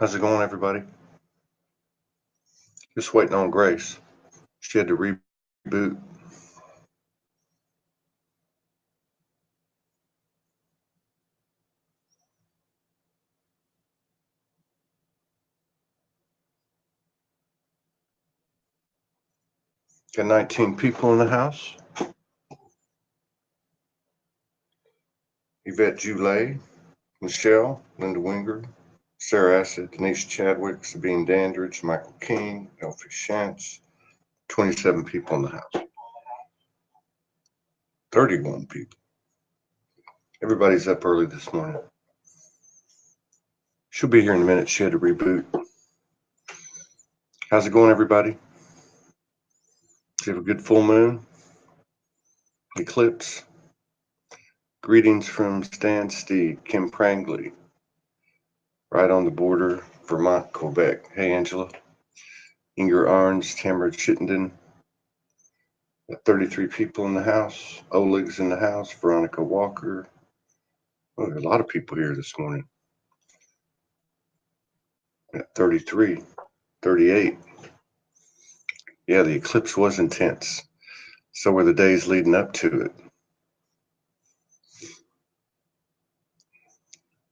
How's it going, everybody? Just waiting on Grace. She had to reboot. Got 19 people in the house. Yvette Jule, Michelle, Linda Winger, Sarah Assett, Denise Chadwick, Sabine Dandridge, Michael King, Elfie Shantz. 27 people in the house. 31 people. Everybody's up early this morning. She'll be here in a minute. She had to reboot. How's it going, everybody? Did you have a good full moon? Eclipse? Greetings from Stan Steed, Kim Prangley, right on the border, Vermont, Quebec. Hey, Angela. Inger Arns, Tamara Chittenden. Got 33 people in the house. Oleg's in the house. Veronica Walker. Oh, there are a lot of people here this morning. Got 33, 38. Yeah, the eclipse was intense. So were the days leading up to it.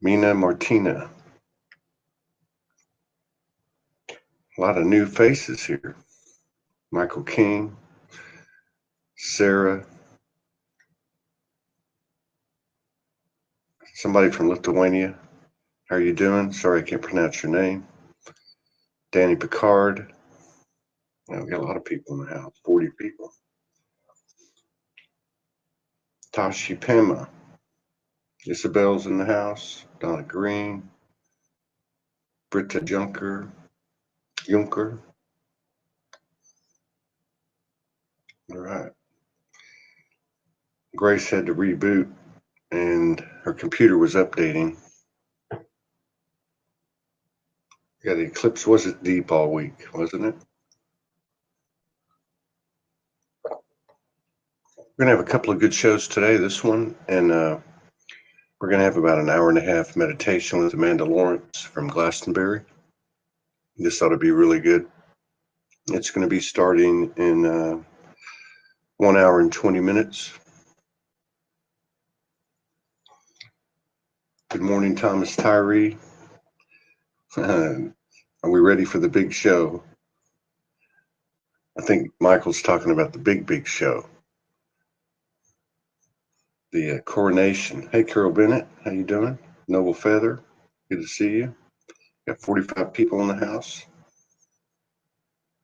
Mina Martina. A lot of new faces here. Michael King. Sarah. Somebody from Lithuania. How are you doing? Sorry, I can't pronounce your name. Danny Picard. We got a lot of people in the house, 40 people. Tashi Pema. Isabel's in the house. Donna Green. Britta Junker. All right. Grace had to reboot and her computer was updating. Yeah, the eclipse wasn't deep all week, wasn't it? We're going to have a couple of good shows today, this one, and we're going to have about an hour and a half meditation with Amanda Lawrence from Glastonbury. This ought to be really good. It's going to be starting in 1 hour and 20 minutes. Good morning, Thomas Tyree. Are we ready for the big show? I think Michael's talking about the big show. The coronation. Hey, Carol Bennett, how you doing? Noble Feather, good to see you. Got 45 people in the house.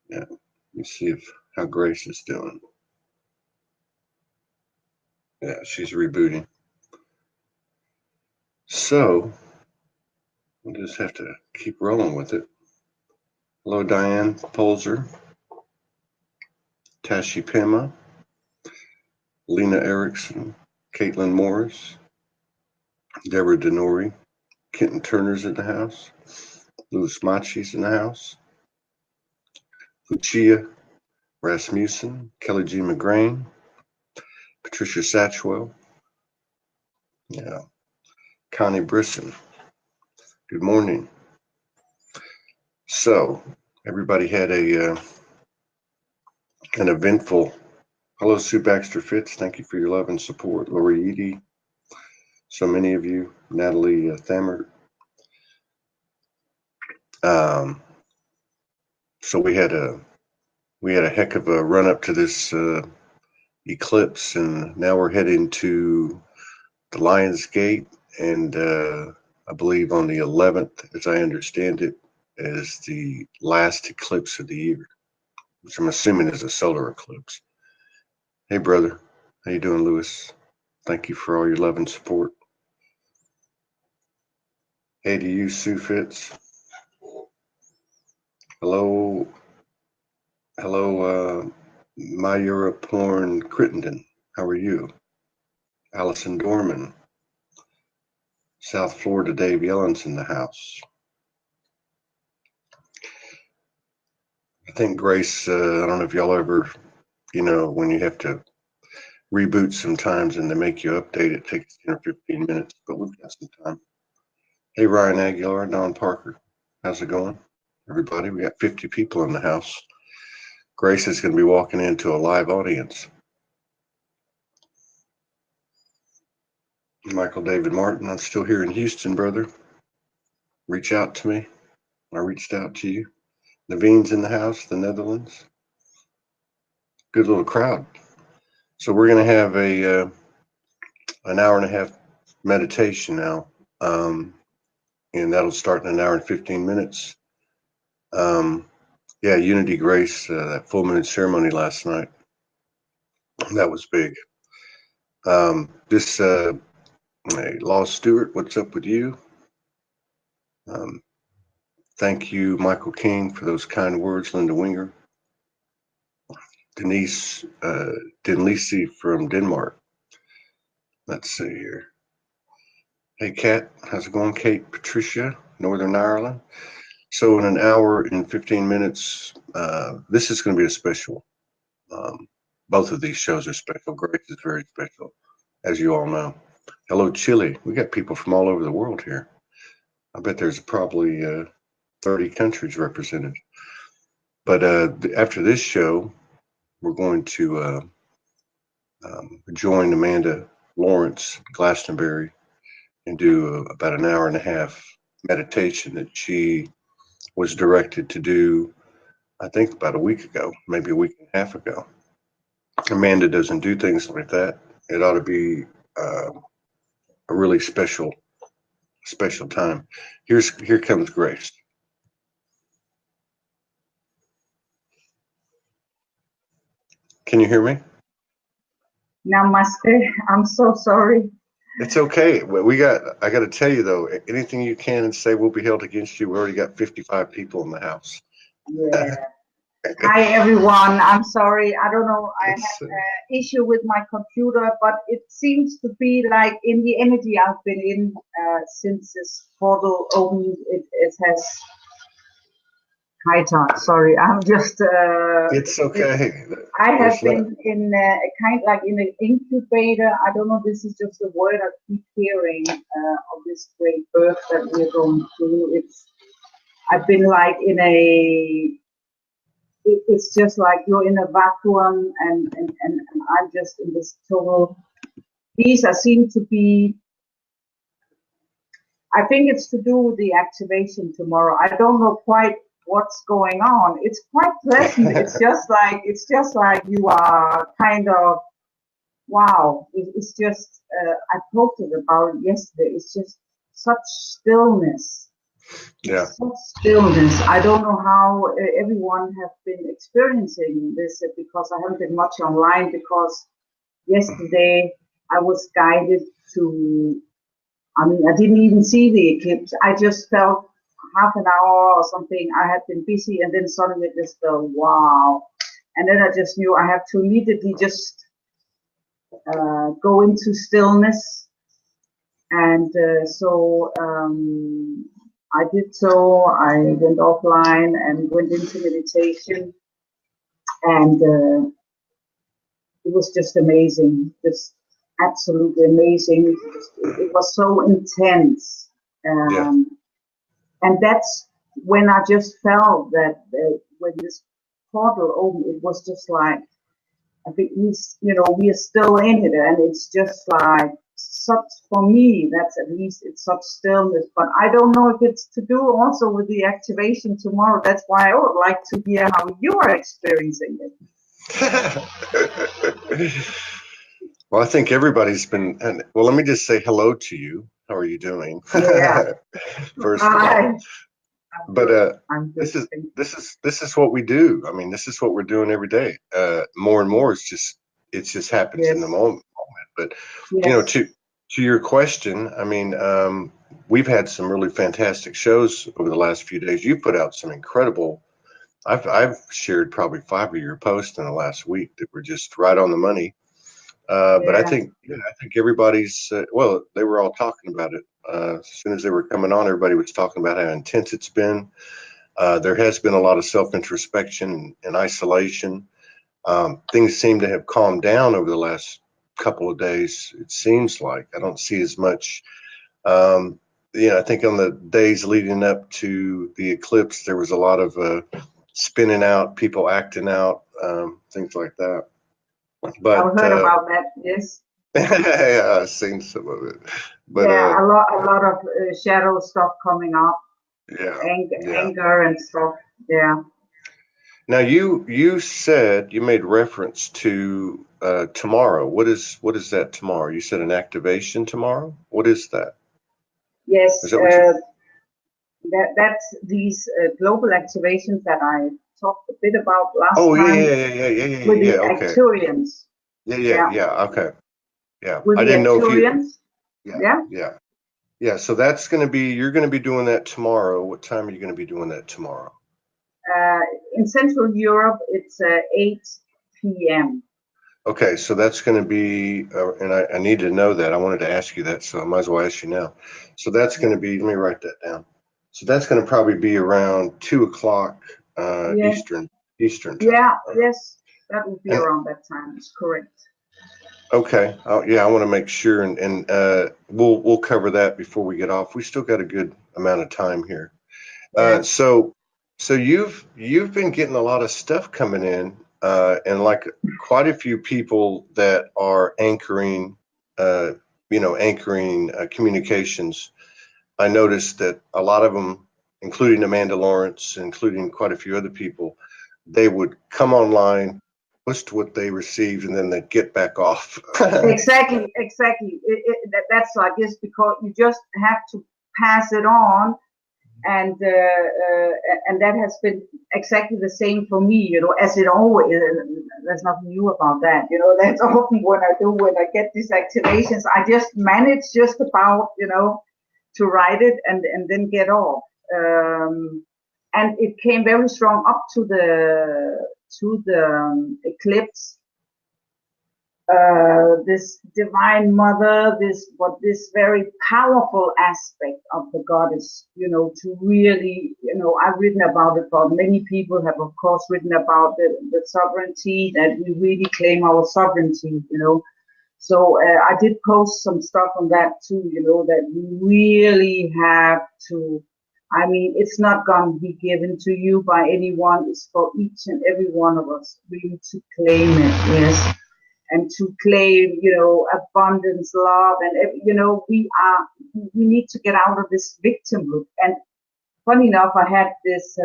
Yeah, let me see how Grace is doing. Yeah, she's rebooting. So we'll just have to keep rolling with it. Hello, Diane Polzer, Tashi Pema, Lena Erickson, Caitlin Morris, Deborah Denori, Kenton Turner's in the house, Louis Machi's in the house, Lucia Rasmussen, Kelly G. McGrain, Patricia Satchwell, yeah, Connie Brisson. Good morning. So everybody had an eventful. Hello, Sue Baxter Fitz. Thank you for your love and support. Lori Edie. So many of you. Natalie Thamert. So we had a heck of a run up to this eclipse, and now we're heading to the Lion's Gate, and I believe on the 11th, as I understand it, is the last eclipse of the year, which I'm assuming is a solar eclipse. Hey, brother. How you doing, Louis? Thank you for all your love and support. Hey to you, Sue Fitz. Hello, Mayura Porn Crittenden. How are you? Allison Dorman. South Florida Dave Yellen's in the house. I think Grace, I don't know if y'all ever, when you have to reboot sometimes and they make you update, it takes 10 or 15 minutes, but we've got some time. Hey, Ryan Aguilar, Don Parker. How's it going, everybody? We got 50 people in the house. Grace is going to be walking into a live audience. Michael David Martin, I'm still here in Houston, brother. Reach out to me. I reached out to you. Naveen's in the house, the Netherlands. Good little crowd. So we're going to have an hour and a half meditation now, and that'll start in an hour and 15 minutes. Yeah, Unity Grace, that full moon ceremony last night, that was big. Hey, Law Stewart, what's up with you? Thank you, Michael King, for those kind words. Linda Winger. Denise Denlisi from Denmark. Let's see here. Hey, Kat, how's it going? Kate Patricia, Northern Ireland. So in an hour and 15 minutes, this is going to be a special. Both of these shows are special. Grace is very special, as you all know. Hello, Chile. We got people from all over the world here. I bet there's probably 30 countries represented. But after this show, we're going to join Amanda Lawrence Glastonbury and do about an hour and a half meditation that she was directed to do, I think about a week ago, maybe a week and a half ago. Amanda doesn't do things like that. It ought to be a really special time. Here comes Grace. Can you hear me? Namaste. I'm so sorry. It's okay. I got to tell you though, anything you can say will be held against you. We already got 55 people in the house. Yeah. Hi everyone. I'm sorry. I don't know. I have an issue with my computer, but it seems to be like in the energy I've been in since this portal opened. It has. Hi Todd. Sorry, I'm just. It's okay. I have been in a kind like in an incubator. I don't know. This is just a word I keep hearing of this great birth that we're going through. I've been like in a. It's just like you're in a vacuum, and I'm just in this total. These seem to be. I think it's to do with the activation tomorrow. I don't know quite what's going on. It's quite pleasant. It's just like you are kind of wow. It's just I posted about it yesterday. It's just such stillness. Yeah. Such stillness. I don't know how everyone has been experiencing this because I haven't been much online because yesterday I was guided to. I mean, I didn't even see the eclipse. I just felt half an hour or something. I had been busy, and then suddenly it just felt wow. And then I just knew I have to immediately just go into stillness. And so I did so. I went offline and went into meditation. And it was just amazing. Just absolutely amazing. It was so intense. Yeah. And that's when I just felt that when this portal opened, it was just like, I think we are still in it, and it's just like such, for me, that's at least it's such stillness. But I don't know if it's to do also with the activation tomorrow. That's why I would like to hear how you are experiencing it. Well, I think everybody's been. Well, let me just say hello to you. How are you doing? Yeah. First of all, but this is what we do. I mean, this is what we're doing every day. More and more, it just happens in the moment. But to your question, I mean, we've had some really fantastic shows over the last few days. You put out some incredible. I've shared probably 5 of your posts in the last week that were just right on the money. But I think everybody's well, they were all talking about it as soon as they were coming on. Everybody was talking about how intense it's been. There has been a lot of self-introspection and isolation. Things seem to have calmed down over the last couple of days. It seems like I don't see as much I think on the days leading up to the eclipse, there was a lot of spinning out, people acting out, things like that. I've But heard about that. Yes. yeah, I've seen some of it. But Yeah, a lot of shadow stuff coming up, yeah, yeah. anger and stuff. Yeah. Now you said you made reference to tomorrow. What is that tomorrow? You said an activation tomorrow. What is that? Is Yes. that what you? That's these global activations that I talked a bit about last Oh yeah, time yeah, yeah, yeah, yeah, with yeah, the yeah. Okay. Acturians. Yeah, yeah, Yeah, yeah. Okay. Yeah. with I the didn't know if you. Acturians. Yeah, Yeah. yeah, yeah. So that's going to be. You're going to be doing that tomorrow. What time are you going to be doing that tomorrow? Uh, in Central Europe, it's 8 p.m. Okay, so that's going to be, and I need to know that. I wanted to ask you that, so I might as well ask you now. So that's going Yeah. to be, let me write that down. So that's going to probably be around 2 o'clock Yeah. Eastern time. Yeah. Yes, that will be And around that time. It's correct. okay, yeah, I want to make sure, and we'll cover that before we get off. We still got a good amount of time here. Yeah. So you've been getting a lot of stuff coming in, and like quite a few people that are anchoring, communications. I noticed that a lot of them, including Amanda Lawrence, including quite a few other people, they would come online, post what they received, and then they'd get back off. Exactly. Exactly. That's like this because you just have to pass it on, and that has been exactly the same for me, as it always. There's nothing new about that, That's often what I do when I get these activations. I just manage just about, to write it and then get off. And it came very strong up to the eclipse. This divine mother, this very powerful aspect of the goddess, to really, I've written about it, but many people have, of course, written about the sovereignty, that we really claim our sovereignty, So I did post some stuff on that too, that we really have to. I mean, it's not going to be given to you by anyone. It's for each and every one of us really to claim it, yes, and to claim, abundance, love, and we need to get out of this victimhood. And funny enough, I had this.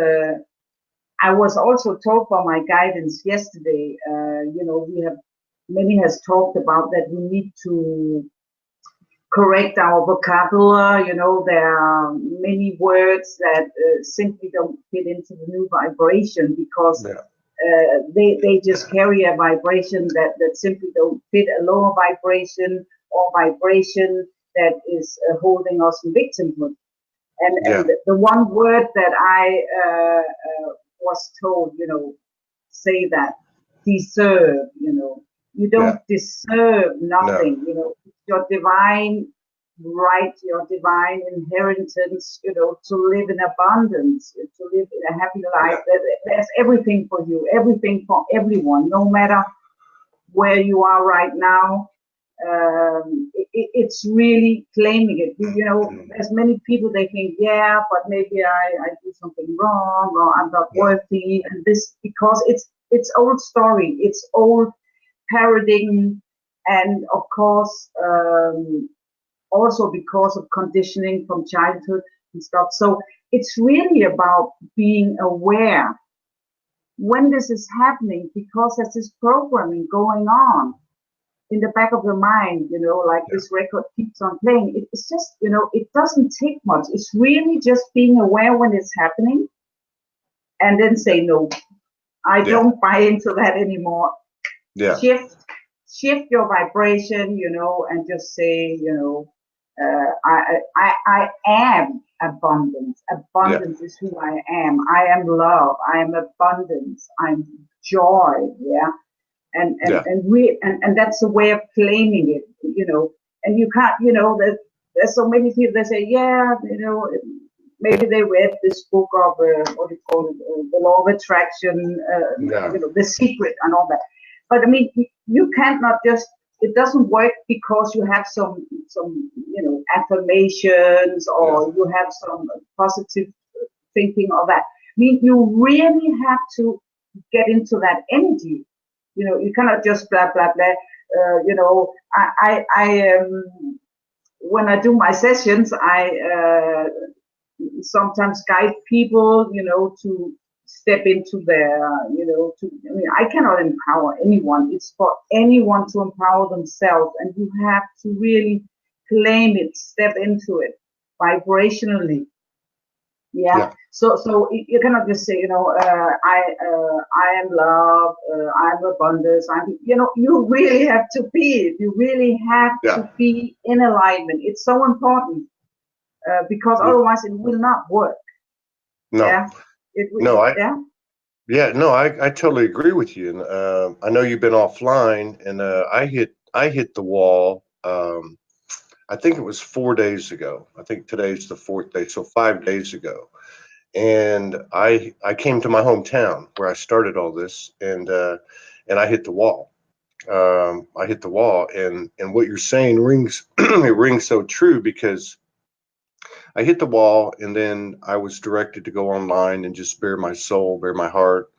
I was also told by my guidance yesterday. We have many has talked about that we need to correct our vocabulary. There are many words that simply don't fit into the new vibration because Yeah. they just carry a vibration that simply don't fit a lower vibration or vibration that is holding us in victimhood. And Yeah. the one word that I was told, say that deserve, you don't Yeah. deserve No. nothing, your divine right, your divine inheritance, to live in abundance, to live in a happy life. There's everything for you, everything for everyone, no matter where you are right now. It's really claiming it. There's many people, they think, yeah, but maybe I do something wrong, or I'm not worthy, and this because it's old story, it's old paradigm, and of course also because of conditioning from childhood and stuff. So it's really about being aware when this is happening, because there's this programming going on in the back of the mind, like this record keeps on playing. It's just, it doesn't take much. It's really just being aware when it's happening and then say, no, I don't buy into that anymore. Yeah. Shift your vibration, and just say, I am abundance. Abundance is who I am. I am love. I am abundance. I'm joy. Yeah. And that's a way of claiming it, and you can't, there's so many people that say, yeah, maybe they read this book of what do you call it, the law of attraction, the secret and all that. But I mean, you can't not just it doesn't work because you have some affirmations, or you have some positive thinking of that. I mean, you really have to get into that energy. You cannot just blah blah blah. I when I do my sessions, I sometimes guide people, to step into their, I cannot empower anyone. It's for anyone to empower themselves, and you have to really claim it, step into it vibrationally. Yeah. So you cannot just say, I am love, I'm abundance. You really have to be it. You really have to be in alignment. It's so important, because otherwise it will not work. No. Yeah. I totally agree with you. And I know you've been offline, and I hit the wall. I think it was 4 days ago. I think today's the 4th day, so 5 days ago. And I came to my hometown where I started all this, and I hit the wall. I hit the wall, and what you're saying rings it rings so true, because I hit the wall, and then I was directed to go online and just bare my soul, bare my heart,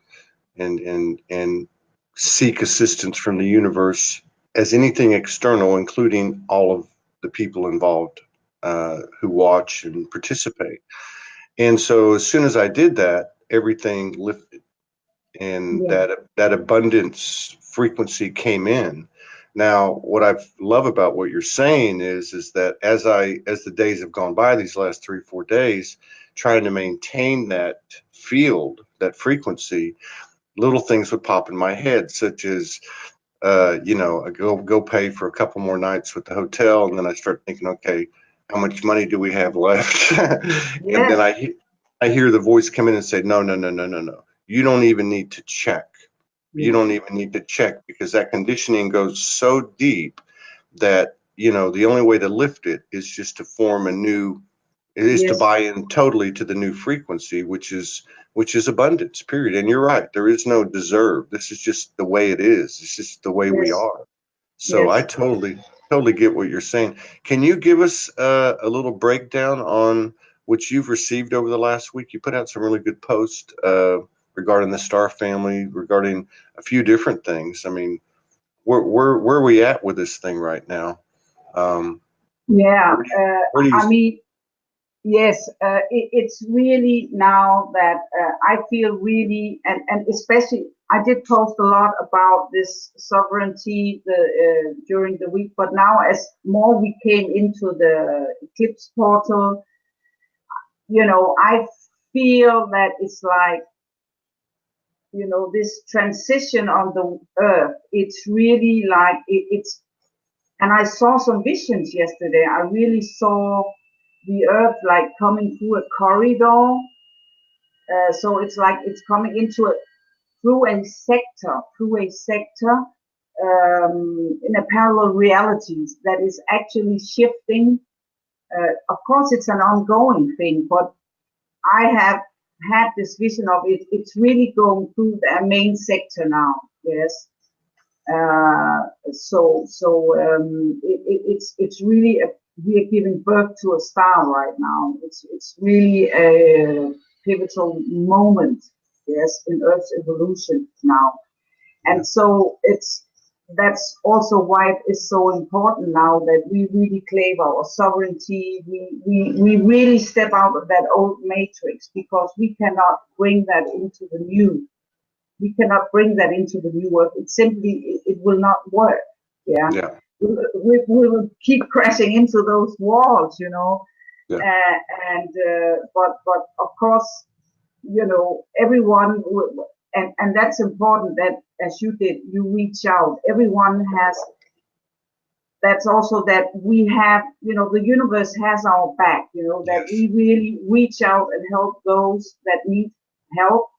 and seek assistance from the universe as anything external, including all of the people involved who watch and participate. And so as soon as I did that, everything lifted, and that abundance frequency came in. Now, what I love about what you're saying is that as the days have gone by, these last 3-4 days, trying to maintain that field, that frequency, little things would pop in my head, such as, I go pay for a couple more nights with the hotel, and then I start thinking, okay, how much money do we have left? And then I hear the voice come in and say, no. You don't even need to check. You don't even need to check, because that conditioning goes so deep that, the only way to lift it is just to form to buy in totally to the new frequency, which is abundance, period. And you're right. There is no deserve. This is just the way it is. It's just the way we are. So I totally get what you're saying. Can you give us a little breakdown on what you've received over the last week? You put out some really good posts regarding the star family, regarding a few different things. I mean, where are we at with this thing right now? Yes, it's really now that I feel really, and especially I did post a lot about this sovereignty during the week, but now as more we came into the eclipse portal, I feel that it's like, this transition on the earth, it's really like it's, and I saw some visions yesterday. I really saw the earth like coming through a corridor. So it's like it's coming through a sector, in a parallel realities that is actually shifting. Of course, it's an ongoing thing, but I have had this vision of it. It's really going through the main sector now. Yes. It's really we are giving birth to a star right now. It's really a pivotal moment, yes, in Earth's evolution now. And so that's also why it is so important now that we really claim our sovereignty. We really step out of that old matrix, because we cannot bring that into the new. We cannot bring that into the new world. It will not work. Yeah. We will keep crashing into those walls, but of course, everyone and that's important, that as you did, you reach out. Everyone has. That's also that we have, the universe has our back. That we really reach out and help those that need help.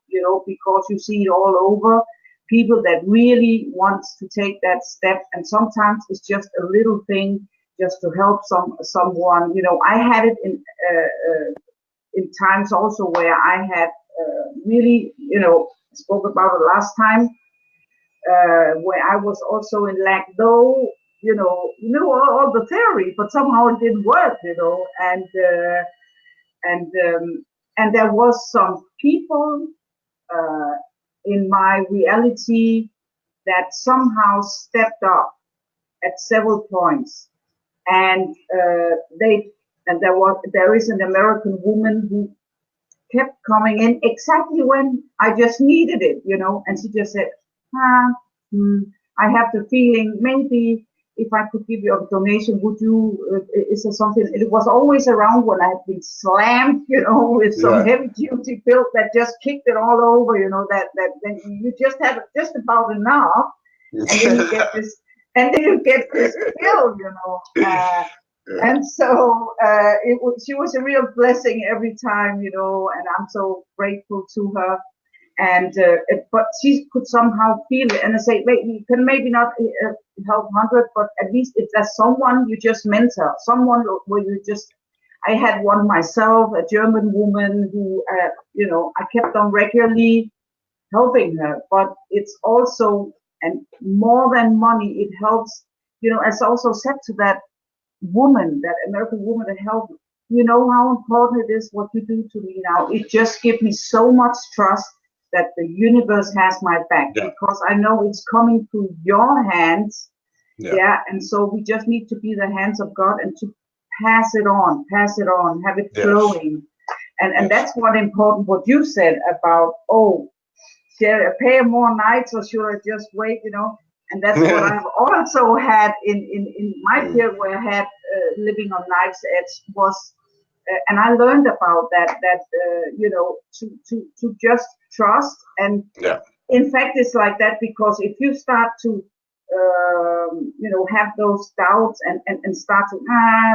Because you see it all over, people that really wants to take that step, and sometimes it's just a little thing just to help someone. I had it in times also where I had really, spoke about it last time, where I was also in lack, though all the theory, but somehow it didn't work, and there was some people in my reality that somehow stepped up at several points, and there is an American woman who kept coming in exactly when I just needed it, and she just said, I have the feeling maybe if I could give you a donation, would you, is there something? It was always around when I had been slammed, with some heavy duty pill that just kicked it all over, that you just have just about enough, and then you get this, pill, and so she was a real blessing every time, and I'm so grateful to her. And but she could somehow feel it, and I say, you can maybe not help 100, but at least if there's someone you just mentor, someone where you just. I had one myself, a German woman who, I kept on regularly helping her, but it's also, and more than money, it helps. As I also said to that woman, that American woman that helped. How important it is what you do to me now. It just gives me so much trust that the universe has my back, because I know it's coming through your hands. And so we just need to be the hands of God and to pass it on, have it flowing. And that's what important, what you said about, should I pay more nights or should I just wait, And that's what I've also had in my period where I had living on knife's edge was, and I learned about that to just trust. And in fact, it's like that, because if you start to have those doubts and start to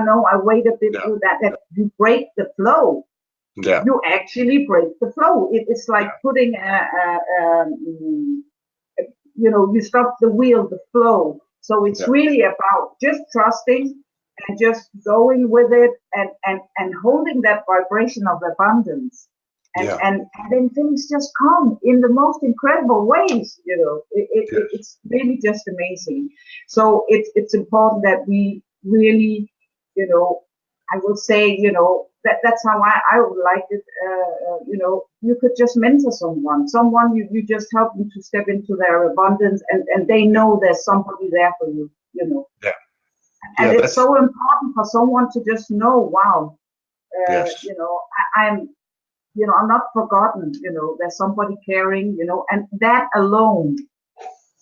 no, I wait a bit through that you break the flow. You actually break the flow. It's like putting you stop the wheel, the flow. So it's really about just trusting and just going with it and holding that vibration of abundance. And then things just come in the most incredible ways, it's really just amazing. So it's important that we really, I would say, that's how I would like it. You could just mentor someone you just help them to step into their abundance, and they know there's somebody there for you, And it's so important for someone to just know, wow, I'm not forgotten, there's somebody caring, and that alone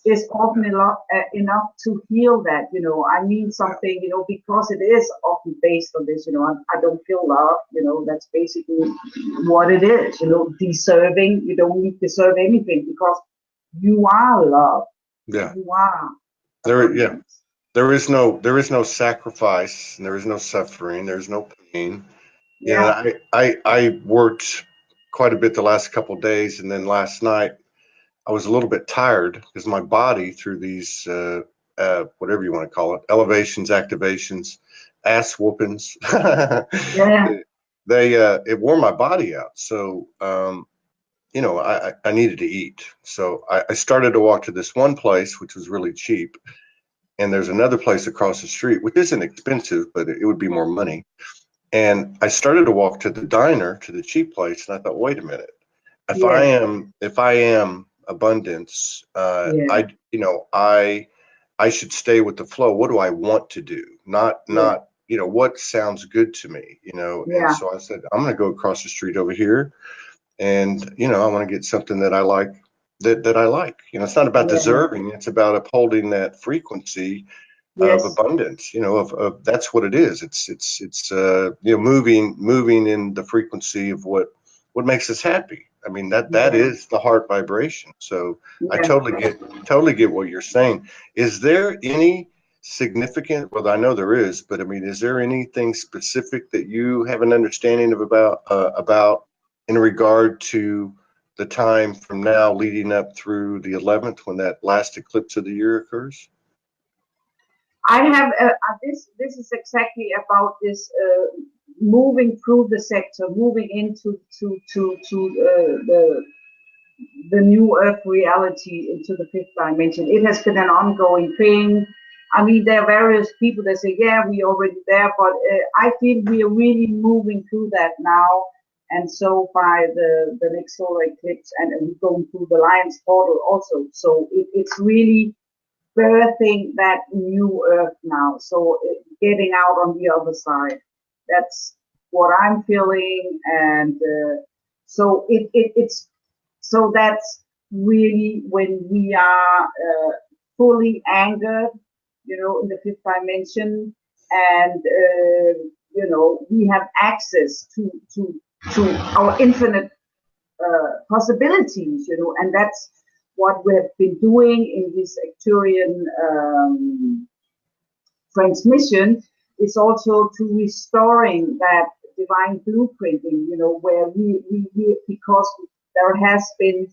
is often enough to heal that, I mean something, because it is often based on this, I don't feel love, that's basically what it is, deserving. You don't need to deserve anything because you are love. You are. There is no sacrifice, and there is no suffering, there's no pain. I worked quite a bit the last couple of days, and then last night I was a little bit tired because my body, through these whatever you want to call it, elevations, activations, ass whoopings, it wore my body out. So I needed to eat. So I started to walk to this one place, which was really cheap. And there's another place across the street, which isn't expensive, but it would be more money. And I started to walk to the diner, to the cheap place, and I thought, wait a minute, if I am abundance, I should stay with the flow. What do I want to do? Not what sounds good to me, And so I said, I'm going to go across the street over here, and I want to get something that I like. That I like, it's not about deserving. It's about upholding that frequency of abundance. Of that's what it is. It's moving in the frequency of what makes us happy. I mean that is the heart vibration. So I totally get what you're saying. Is there any significant? Well, I know there is, but I mean, is there anything specific that you have an understanding of about in regard to the time from now leading up through the 11th, when that last eclipse of the year occurs? I have this is exactly about this moving through the sector, moving into the new earth reality, into the fifth dimension. It has been an ongoing thing. I mean, there are various people that say, yeah, we're already there, but I feel we are really moving through that now. And so by the next solar eclipse, and we're going through the Lion's portal also. So it's really birthing that new earth now. So getting out on the other side. That's what I'm feeling. And so it's so that's really when we are fully anchored, you know, in the fifth dimension, and you know, we have access to our infinite possibilities, you know, and that's what we have been doing in this Arcturian transmission. Is also to restoring that divine blueprinting, you know, where we because there has been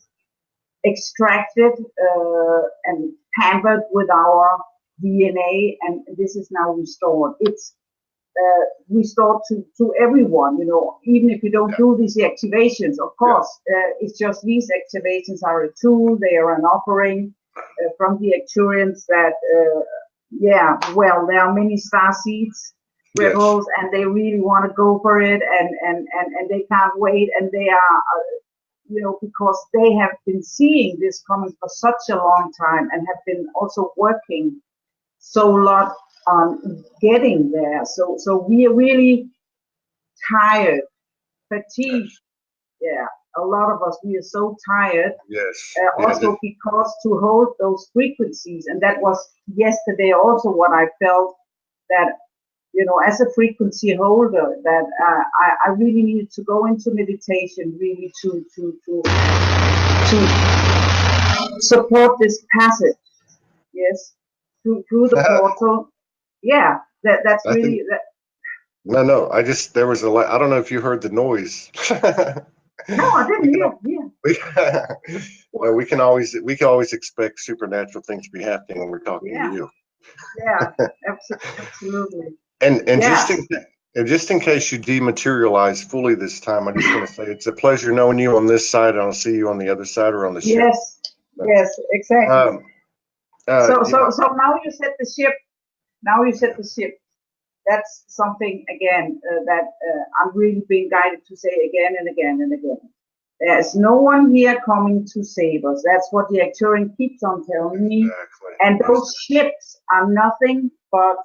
extracted and tampered with our DNA, and this is now restored. It's restored to everyone, you know, even if you don't do these activations. Of course, it's just these activations are a tool, they are an offering from the Arcturians that, well, there are many star seeds, rebels, and they really want to go for it, and they can't wait, and they are, you know, because they have been seeing this coming for such a long time and have been also working so lot on getting there. So we are really tired, fatigued. Yeah, a lot of us, we are so tired. Yes. Also because to hold those frequencies, and that was yesterday also what I felt, that, you know, as a frequency holder, that I really needed to go into meditation, really to support this passage. Yes, through the portal. Yeah, that's really that. No, there was I don't know if you heard the noise. No, I didn't hear. Yeah. Well, we can always expect supernatural things to be happening when we're talking to you. Yeah, absolutely. And just in case you dematerialize fully this time, I just want to say it's a pleasure knowing you on this side, and I'll see you on the other side or on the ship. Yes, exactly. So now you set the ship. Now you set the ship. That's something again that I'm really being guided to say again and again and again. There's no one here coming to save us. That's what the Arcturian keeps on telling me. Exactly. And those ships are nothing but,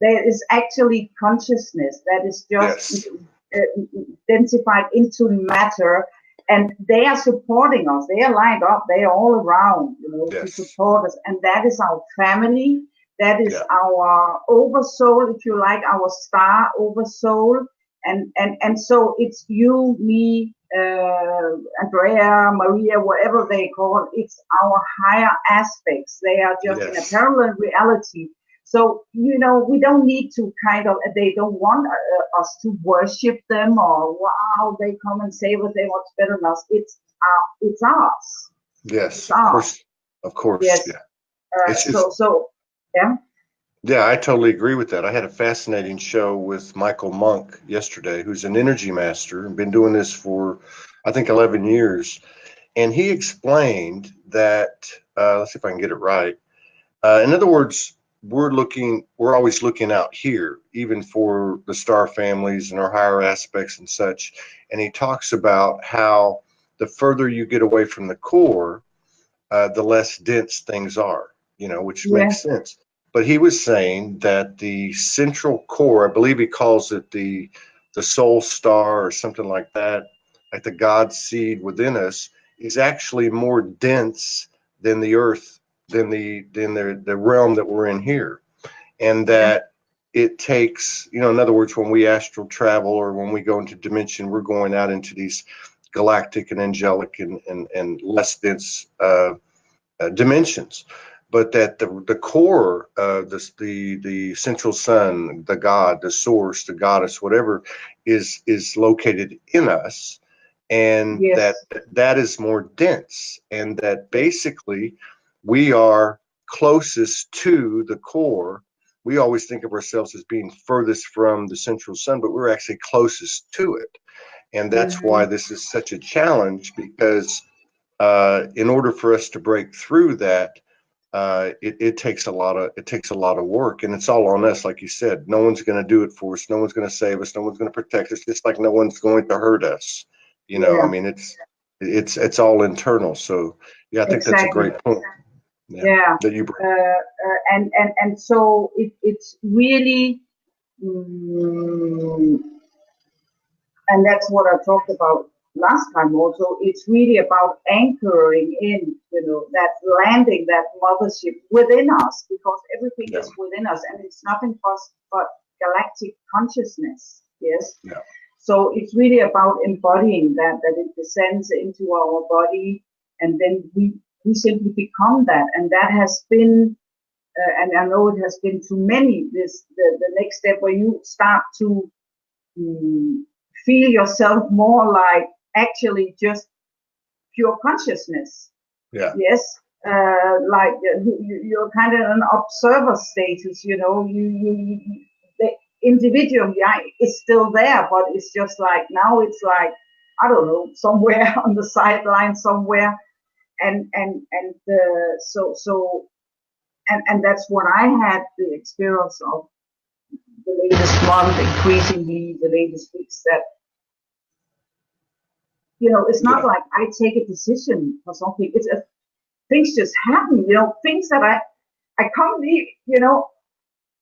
there is actually consciousness that is just densified into matter, and they are supporting us. They are lined up. They are all around, you know, to support us, and that is our family. That is our oversoul, if you like, our star oversoul, and so it's you, me, Andrea, Maria, whatever they call it. It's our higher aspects. They are just in a parallel reality. So, you know, we don't need to they don't want us to worship them, or wow, they come and save us, they want better than us. It's us. Yes, it's ours. Of course. Yes. Yeah. Yeah, I totally agree with that. I had a fascinating show with Michael Monk yesterday, who's an energy master and been doing this for, I think, 11 years. And he explained that, let's see if I can get it right. In other words, we're always looking out here, even for the star families and our higher aspects and such. And he talks about how the further you get away from the core, the less dense things are, you know, which makes sense. But he was saying that the central core, I believe he calls it the soul star or something like that, like the God seed within us, is actually more dense than the earth, than the realm that we're in here. And that it takes, you know, in other words, when we astral travel or when we go into dimension, we're going out into these galactic and angelic and less dense dimensions. But that the core, the central sun, the God, the source, the goddess, whatever, is located in us, and that is more dense, and that basically we are closest to the core. We always think of ourselves as being furthest from the central sun, but we're actually closest to it, and that's why this is such a challenge, because in order for us to break through that, it takes a lot of work, and it's all on us, like you said. No one's going to do it for us. No one's going to save us. No one's going to protect us. Just like no one's going to hurt us. You know, I Yeah, mean, it's all internal. So yeah, I think that's a exactly. great point. Yeah, That you bring. and so it's really, mm, and that's what I talked about last time also. It's really about anchoring in, that landing, that mothership within us, because everything Yeah. is within us, and it's nothing but galactic consciousness. Yes. Yeah. So it's really about embodying that it descends into our body, and then we simply become that. And that has been, and I know it has been to many, the next step where you start to feel yourself more like actually just pure consciousness. Yeah. Yes. Like you're kind of an observer status, the individuum, yeah, is still there, but it's just like now it's like, I don't know, somewhere on the sideline somewhere, and that's what I had the experience of the latest month, increasingly the latest weeks, that it's not like I take a decision for something. It's things just happen, things that I come,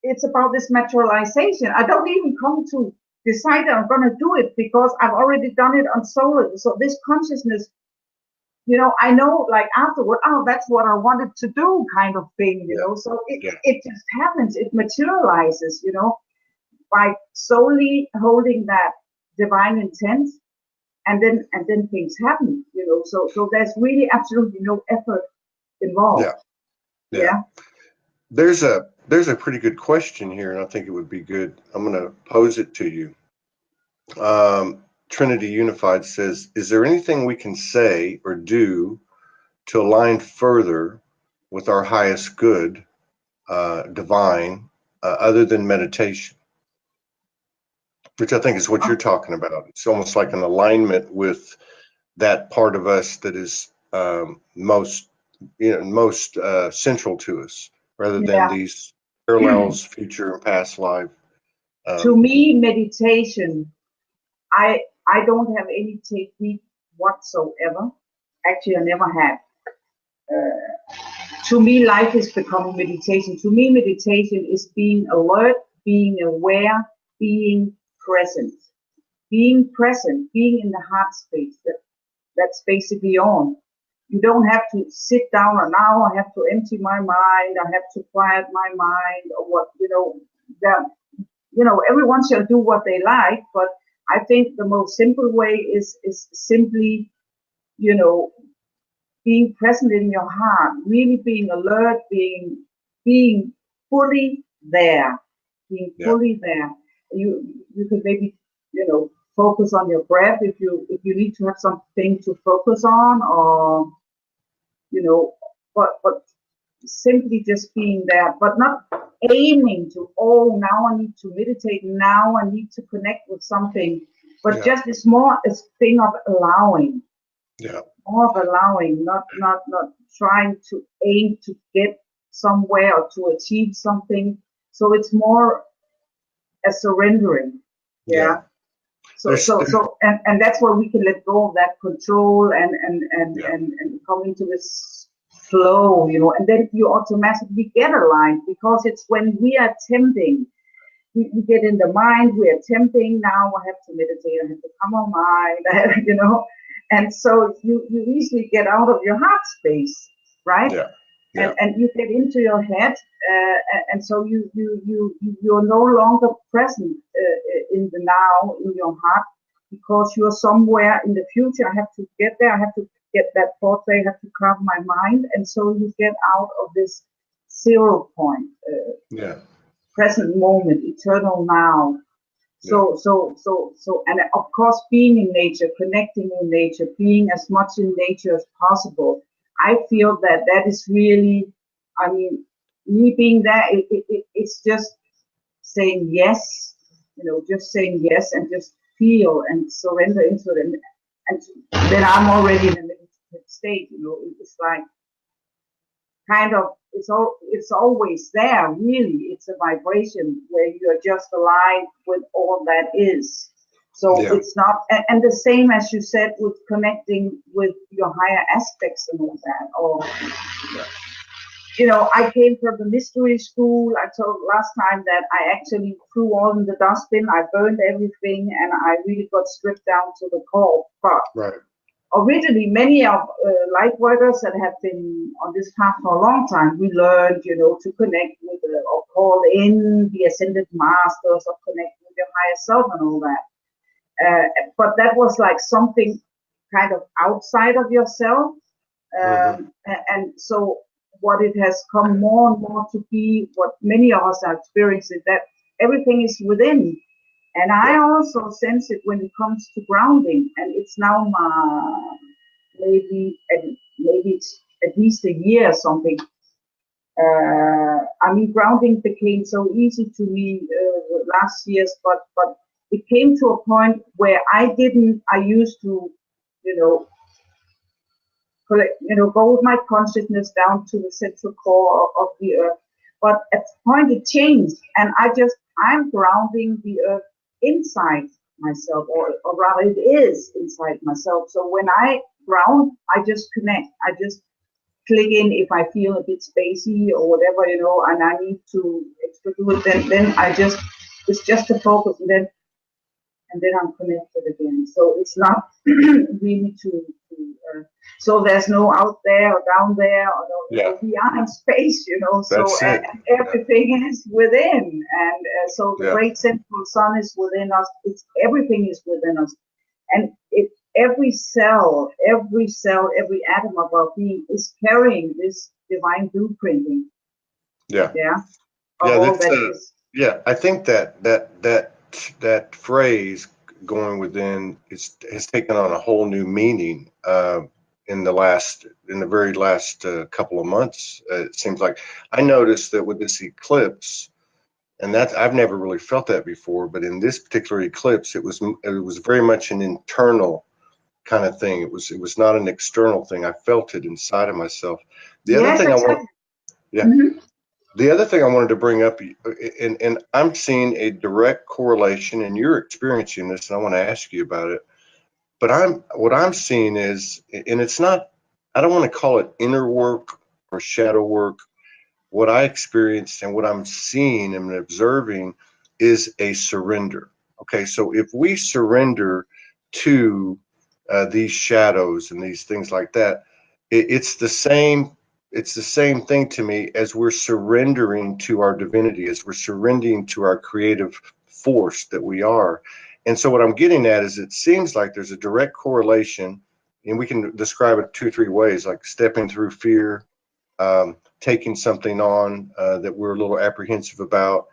it's about this materialization. I don't even come to decide that I'm going to do it, because I've already done it on Solaris. So this consciousness, I know like afterward, oh, that's what I wanted to do, kind of thing, So it just happens. It materializes, by solely holding that divine intent, and then things happen, So there's really absolutely no effort involved. Yeah. There's a pretty good question here, and I think it would be good. I'm going to pose it to you. Trinity Unified says, is there anything we can say or do to align further with our highest good, divine, other than meditation? Which I think is what you're talking about. It's almost like an alignment with that part of us that is most central to us, rather than these parallels, future and past life. To me, meditation, I don't have any technique whatsoever. Actually, I never had. To me, life is becoming meditation. To me, meditation is being alert, being aware, being present. Being present, being in the heart space. That's basically on. You don't have to sit down and now I have to empty my mind, I have to quiet my mind, or what, everyone shall do what they like, but I think the most simple way is simply, being present in your heart, really being alert, being fully there, fully there. You could maybe, focus on your breath if you need to have something to focus on, or but simply just being there, but not aiming to, oh, now I need to meditate, now I need to connect with something, but just it's more a thing of allowing. More of allowing, not trying to aim to get somewhere or to achieve something. So it's more a surrendering. So and that's where we can let go of that control and come into this flow, and then you automatically get aligned, because it's when we are attempting, we get in the mind, we are attempting, now I have to meditate, I have to come on mind, and so you easily get out of your heart space, right? And you get into your head, and so you're no longer present in the now, in your heart, because you're somewhere in the future. I have to get there. I have to get that thought there. I have to calm my mind, and so you get out of this 0 point, present moment, eternal now. So, and of course, being in nature, connecting in nature, being as much in nature as possible. I feel that is really, I mean, me being there, it's just saying yes, just saying yes, and just feel and surrender into it. And then I'm already in a meditative state, it's like, kind of, it's always there. Really, it's a vibration where you are just aligned with all that is. So Yeah. it's not, and the same as you said with connecting with your higher aspects and all that. Or, you know, I came from the mystery school. I told last time that I actually threw all in the dustbin. I burned everything, and I really got stripped down to the core. But Right. originally, many of light workers that have been on this path for a long time, we learned, you know, to connect with or call in the ascended masters, or connect with your higher self and all that. But that was like something kind of outside of yourself. And so what it has come more and more to be, what many of us are experiencing, that everything is within. And I also sense it when it comes to grounding, and it's now maybe it's at least a year or something. I mean, grounding became so easy to me last years, but it came to a point where I used to, you know, go with my consciousness down to the central core of the earth. But at the point it changed, and I'm grounding the earth inside myself, or rather it is inside myself. So when I ground, I just connect. I just click in if I feel a bit spacey or whatever, you know, and I need to extra do it, then it's just a focus, and then I'm connected again. So it's not really so there's no out there or down there, or no, we are in space, you know. So and everything is within, and so the great central sun is within us. Everything is within us, and every cell, every atom of our being is carrying this divine blueprinting. I think that phrase, going within, has taken on a whole new meaning in the very last couple of months. It seems like I noticed that with this eclipse, and that I've never really felt that before, but in this particular eclipse, it was very much an internal kind of thing. It was not an external thing. I felt it inside of myself. The other thing I wanted to bring up, and I'm seeing a direct correlation, and you're experiencing this, and I want to ask you about it. But what I'm seeing is, and it's not, I don't want to call it inner work or shadow work. What I experienced and what I'm seeing and observing is a surrender. Okay, so if we surrender to these shadows and these things like that, it's the same thing to me as we're surrendering to our divinity, as we're surrendering to our creative force that we are. And so what I'm getting at is, it seems like there's a direct correlation, and we can describe it 2 or 3 ways, like stepping through fear, taking something on that we're a little apprehensive about,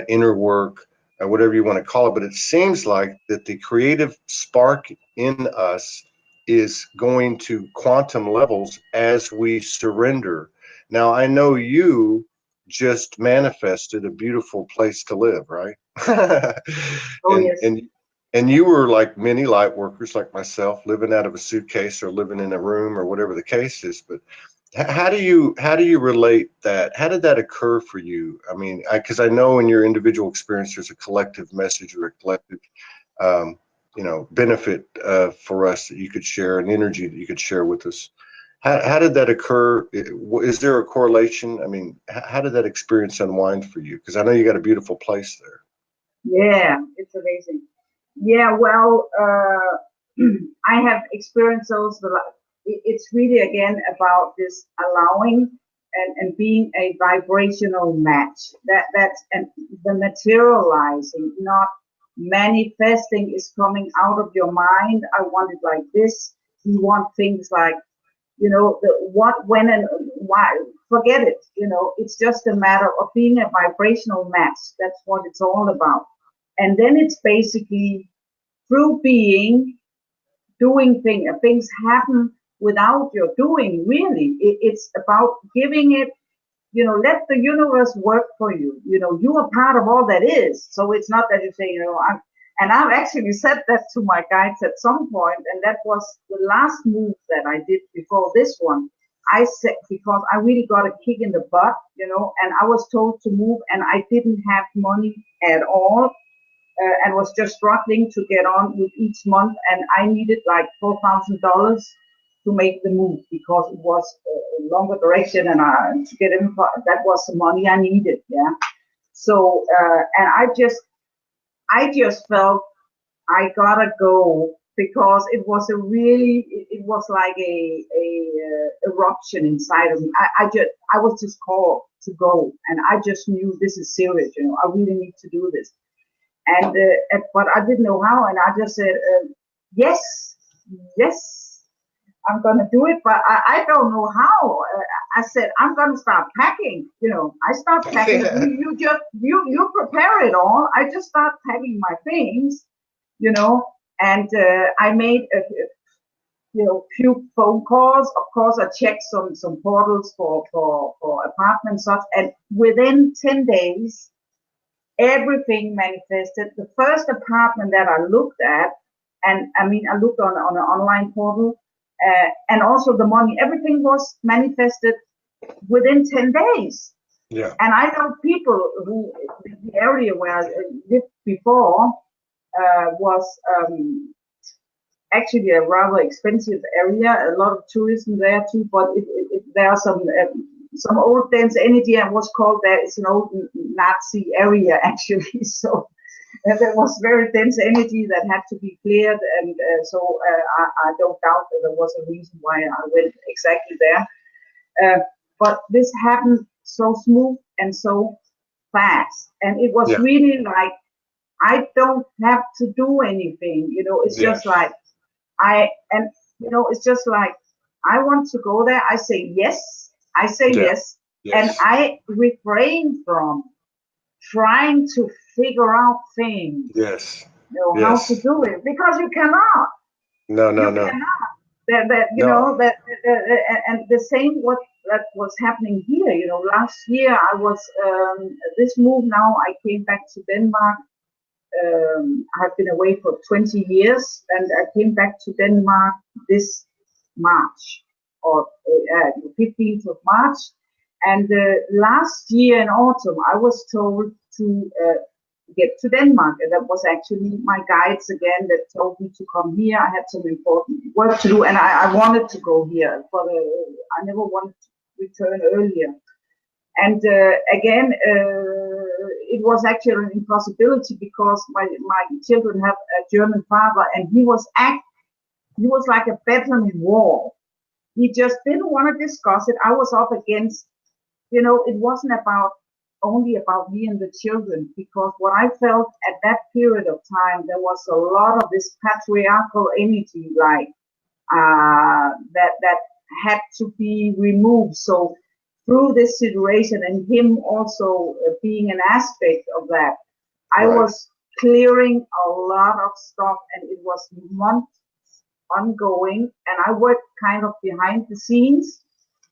inner work, whatever you want to call it. But it seems like that the creative spark in us is going to quantum levels as we surrender. Now, I know you just manifested a beautiful place to live, right? And you were like many light workers like myself, living out of a suitcase or living in a room or whatever the case is. But how do you relate that? How did that occur for you? I mean, because I know in your individual experience, there's a collective message or a collective, benefit for us that you could share, an energy that you could share with us. How did that occur? Is there a correlation? I mean, how did that experience unwind for you? Because I know you got a beautiful place there. Yeah, it's amazing. Yeah, well, I have experienced those. It's really, again, about this allowing and being a vibrational match. That's and the materializing, not manifesting, is coming out of your mind. I want it like this. You want things like, the what, when, and why. Forget it. It's just a matter of being a vibrational match. That's what it's all about. And then it's basically through being, doing things happen without your doing, really. It's about giving it, let the universe work for you. You are part of all that is. So it's not that you say, I've actually said that to my guides at some point, and that was the last move that I did before this one. I said, because I really got a kick in the butt, you know, and I was told to move, and I didn't have money at all, and was just struggling to get on with each month, and I needed like $4,000 to make the move because it was a longer direction, and to get in, that was the money I needed. Yeah. So and I just felt I gotta go, because it was it was like a eruption inside of me. I was just called to go, and I just knew this is serious. You know, I really need to do this. And but I didn't know how, and I just said yes, I'm gonna do it, but I don't know how. I said I'm gonna start packing. You know, I start packing. You prepare it all. I just start packing my things. You know, and I made a few phone calls. Of course, I checked some portals for apartments, stuff, and within 10 days, everything manifested. The first apartment that I looked at, and I mean, I looked on an online portal, and also the money, everything was manifested within 10 days. Yeah. And I know people who, the area where I lived before, was actually a rather expensive area. A lot of tourism there too, but there are some old dense energy, and what's called there is an old Nazi area actually. So there was very dense energy that had to be cleared, and so I don't doubt that there was a reason why I went exactly there. But this happened so smooth and so fast, and it was really like, I don't have to do anything, you know. It's just like it's just like, I want to go there. I say yes. Yes, and I refrain from trying to figure out things. Yes. You know, how to do it, because you cannot. No. Cannot. That and the same that was happening here. You know, last year I was this move. Now I came back to Denmark. I've been away for 20 years, and I came back to Denmark this March, or 15th of March. And last year in autumn, I was told to get to Denmark, and that was actually my guides again that told me to come here. I had some important work to do, and I wanted to go here, but I never wanted to return earlier. And again, it was actually an impossibility, because my children have a German father, and he was like a veteran in war. He just didn't want to discuss it. I was up against, you know, it wasn't only about me and the children, because what I felt at that period of time, there was a lot of this patriarchal energy, like that had to be removed. So through this situation, and him also being an aspect of that, I was clearing a lot of stuff, and it was months ongoing, and I worked kind of behind the scenes.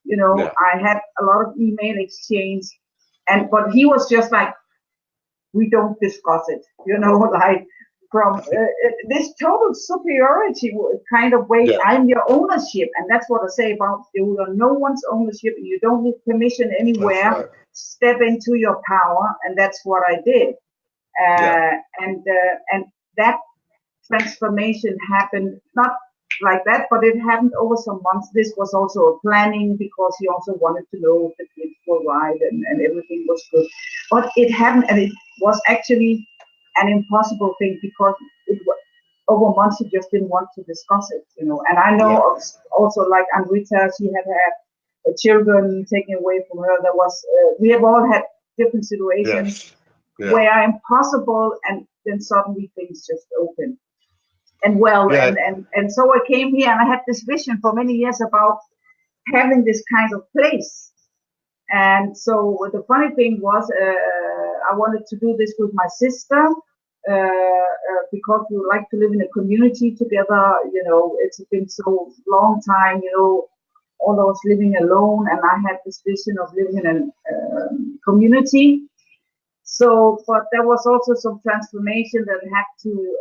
You know, I had a lot of email exchange, but he was just like, we don't discuss it, you know, like from this total superiority kind of way. I'm your ownership, and that's what I say about you are no one's ownership, and you don't need permission anywhere. Step into your power, and that's what I did. And that transformation happened not like that, but it happened over some months. This was also a planning, because he also wanted to know if the kids were right and everything was good. But it happened, and it was actually an impossible thing, because over months he just didn't want to discuss it, you know. And I know of also, like Anrita, she had children taken away from her. There was we have all had different situations where impossible, and then suddenly things just open. And and so I came here, and I had this vision for many years about having this kind of place. And so the funny thing was, I wanted to do this with my sister, because we like to live in a community together. You know, it's been so long time, you know, all of us living alone, and I had this vision of living in a community. So, but there was also some transformation that had to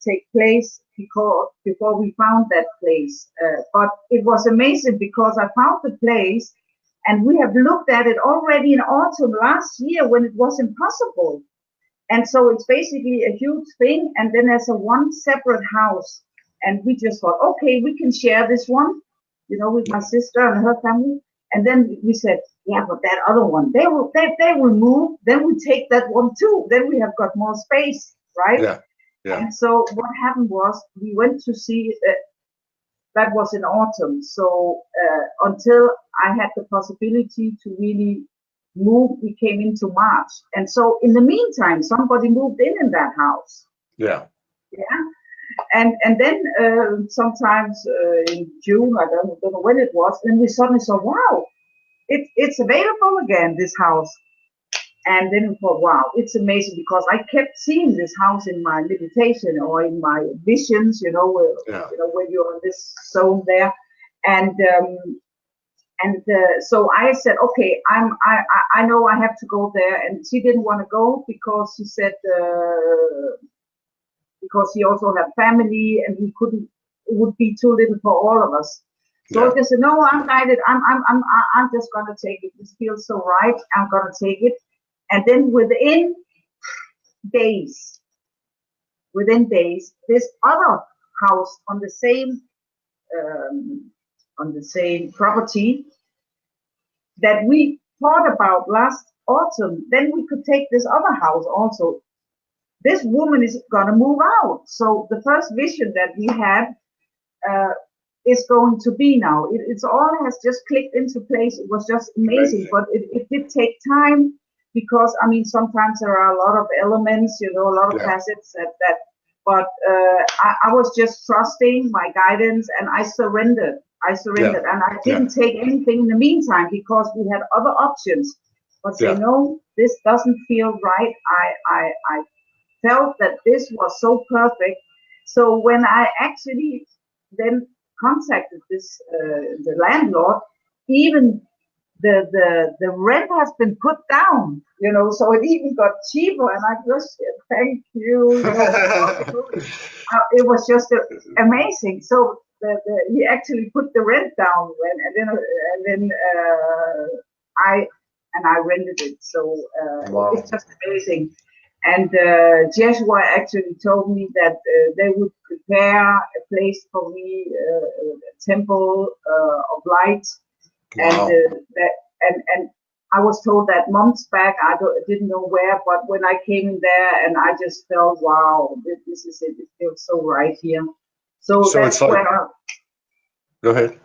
take place before we found that place. But it was amazing because I found the place, and we have looked at it already in autumn last year when it was impossible. And so it's basically a huge thing, and then there's a one separate house, and we just thought, okay, we can share this one, with my sister and her family. And then we said, yeah, but that other one, they will move. Then we take that one too. Then we have got more space, right? Yeah. Yeah. And so what happened was we went to see that was in autumn. So until I had the possibility to really move, we came into March. And so in the meantime, somebody moved in that house. Yeah. Yeah. And then sometimes in June, I don't know when it was, then we suddenly saw, wow, it's available again, this house. And then we thought, wow, it's amazing, because I kept seeing this house in my meditation or in my visions, when you're in this zone there. And so I said, okay, I know I have to go there. And she didn't want to go because she said, because he also had family and he couldn't, it would be too little for all of us. So I just said, no, I'm guided. I'm just gonna take it. This feels so right. I'm gonna take it. And then within days, this other house on the same property that we thought about last autumn, then we could take this other house also. This woman is gonna move out. So the first vision that we had is going to be now. It's all has just clicked into place. It was just amazing, but it did take time, because sometimes there are a lot of elements, a lot of facets that but I was just trusting my guidance, and I surrendered, and I didn't take anything in the meantime, because we had other options. But say, no, this doesn't feel right. I felt that this was so perfect. So when I actually then contacted the landlord, even the rent has been put down, so it even got cheaper, and I just said, thank you. It was just amazing. So he actually put the rent down, and then I rented it. So wow. It's just amazing. And Joshua actually told me that they would prepare a place for me, a temple of light. Wow. And I was told that months back. I didn't know where, but when I came in there, and I just felt, wow, this is it. It feels so right here. So that's it's like, where. Go ahead.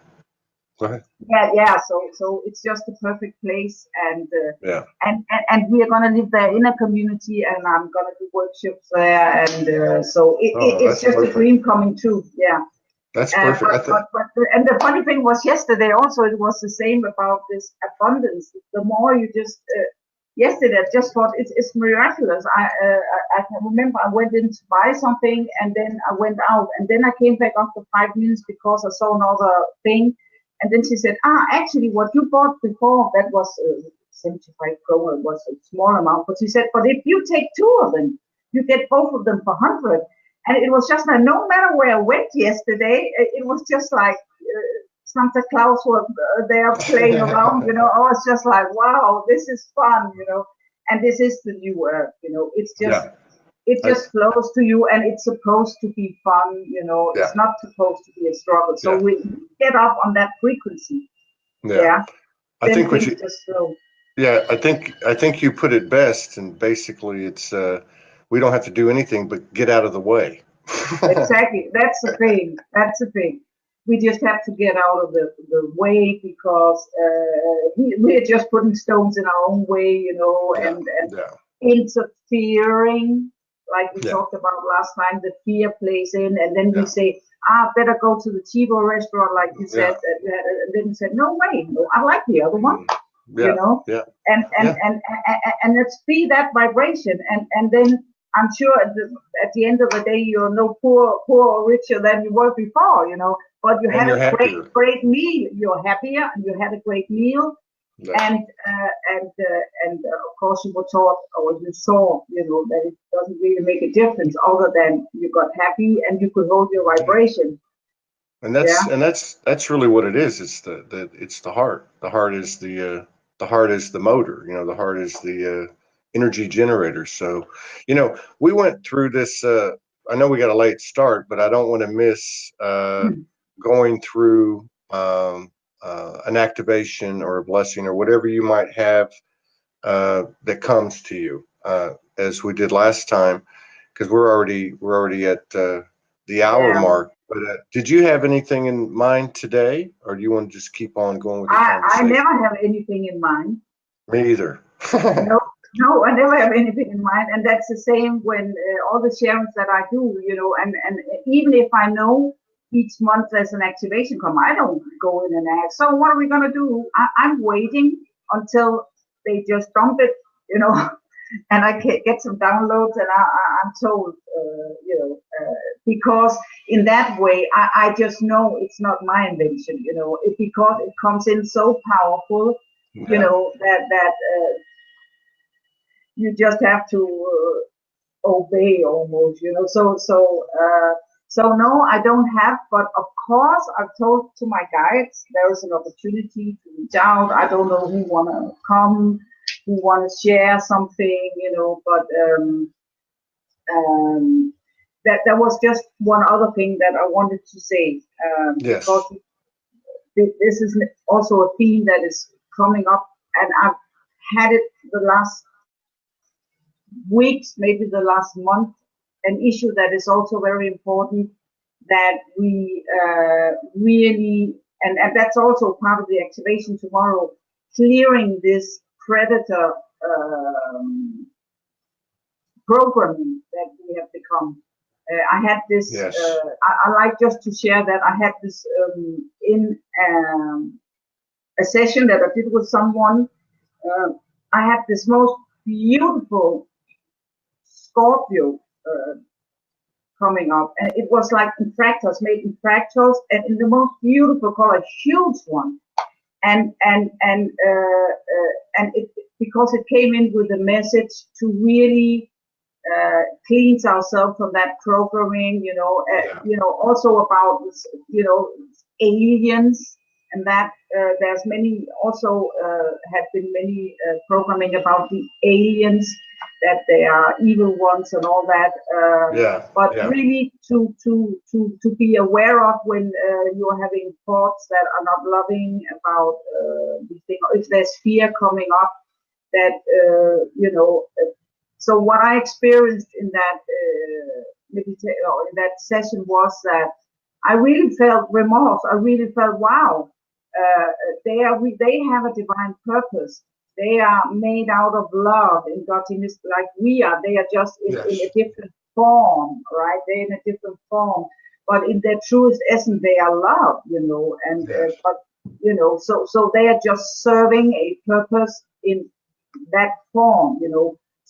Yeah. So it's just the perfect place, and we are gonna live there in a community, and I'm gonna do workshops there, and so it's just perfect. A dream coming true. Yeah. That's perfect. And the funny thing was, yesterday also it was the same about this abundance. The more you just yesterday, I just thought it's miraculous. I can remember I went in to buy something, and then I went out, and then I came back after 5 minutes because I saw another thing. And then she said, actually, what you bought before, that was 75 kroner, was a small amount. But she said, but if you take 2 of them, you get both of them for 100. And it was just like, no matter where I went yesterday, it was just like Santa Claus was there playing around, I was just like, wow, this is fun, and this is the new earth, it's just, it just flows to you, and it's supposed to be fun, it's not supposed to be a struggle. So we get up on that frequency. I think what you just flow. I think you put it best, and basically it's we don't have to do anything but get out of the way. Exactly. That's the thing. We just have to get out of the way, because we're just putting stones in our own way, and interfering, like we talked about last time. The fear plays in, and then we say, better go to the cheaper restaurant, like you said, and then we said, no way, I like the other one. And let's be that vibration, and then I'm sure at the end of the day, you're no poor or richer than you were before, but you had a great meal. You're happier, and you had a great meal, And of course you were taught, or you saw, that it doesn't really make a difference other than you got happy and you could hold your vibration. And that's really what it is. It's the heart. The heart is the motor. The heart is the energy generator. So, we went through this. I know we got a late start, but I don't want to miss going through an activation or a blessing or whatever you might have that comes to you, as we did last time, because we're already at the hour mark. But did you have anything in mind today, or do you want to just keep on going with the conversation? I never have anything in mind. Me either. No, I never have anything in mind, and that's the same when all the sharings that I do, and even if I know each month there's an activation come, I don't go in and ask, so what are we going to do? I'm waiting until they just dump it, and I get some downloads, and I'm told, because in that way, I just know it's not my invention, because it comes in so powerful, that you just have to obey almost, So no, I don't have, but of course I've told to my guides there is an opportunity to reach out. I don't know who wanna come, who wanna share something, but that was just one other thing that I wanted to say. Yes. Because this is also a theme that is coming up, and I've had it the last weeks, maybe the last month. An issue that is also very important, that we really, and that's also part of the activation tomorrow, clearing this predator programming that we have become. I had this, yes. I like just to share that I had this in a session that I did with someone. I had this most beautiful Scorpio coming up, and it was like in fractals, made in fractals, and in the most beautiful color, huge one, and it, because it came in with a message to really cleanse ourselves from that programming, also about this, aliens, and that there's many also have been many programming about the aliens, that they are evil ones and all that. Really to be aware of when you're having thoughts that are not loving about these things, if there's fear coming up, that so what I experienced in that in that session was that I really felt remorse. I really felt, wow, they have a divine purpose. They are made out of love in Godliness, like we are. They are just in a different form, right? They're in a different form, but in their truest essence, they are love, And so they are just serving a purpose in that form,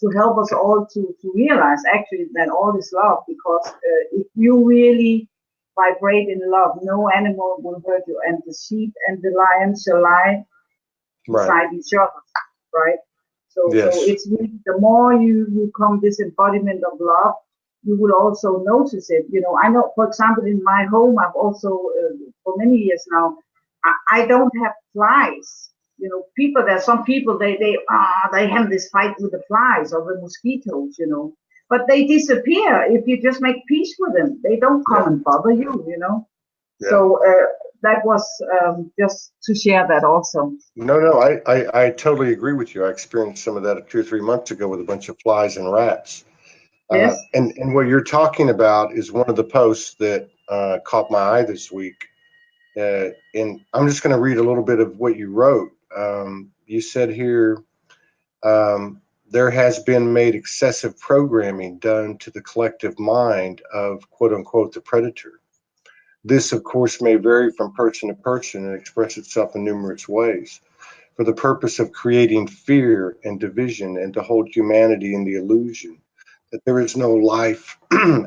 to help us all to realize actually that all is love. Because if you really vibrate in love, no animal will hurt you, and the sheep and the lion shall lie beside each other, right? So it's really, the more you come this embodiment of love, you will also notice it. I know, for example, in my home, I've also for many years now, I don't have flies. There's some people they have this fight with the flies or the mosquitoes, but they disappear if you just make peace with them. They don't come and bother you, So that was just to share that also. No, I totally agree with you. I experienced some of that 2 or 3 months ago with a bunch of flies and rats. Yes. And what you're talking about is one of the posts that caught my eye this week. And I'm just going to read a little bit of what you wrote. You said here, there has been made excessive programming done to the collective mind of, quote unquote, the predator. This, of course, may vary from person to person and express itself in numerous ways, for the purpose of creating fear and division, and to hold humanity in the illusion that there is no life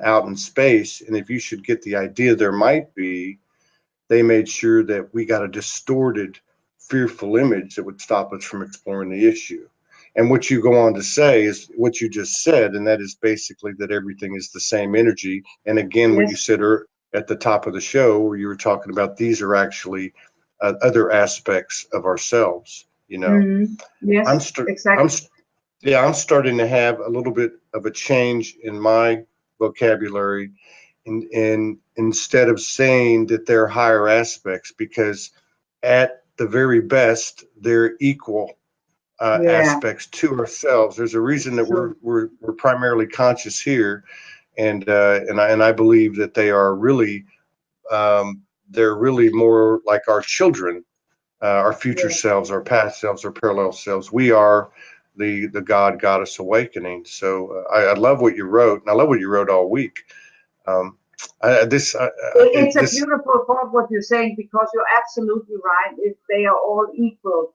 out in space. And if you should get the idea there might be, they made sure that we got a distorted fearful image that would stop us from exploring the issue. And what you go on to say is what you just said, and that is basically that everything is the same energy. And again, what you Yes. said at the top of the show, where you were talking about these are actually other aspects of ourselves. You know, I'm Yes, st- I'm exactly. st- yeah, I'm starting to have a little bit of a change in my vocabulary, and instead of saying that they're higher aspects, because at the very best they're equal Yeah, aspects to ourselves. There's a reason it's that true. we're primarily conscious here, and I believe that they are really they're really more like our children, our future Yeah. selves, our past selves, our parallel selves. We are the God Goddess awakening. So I love what you wrote, and I love what you wrote all week. Um, I, this I, It's a this beautiful thought what you're saying because you're absolutely right. If they are all equal,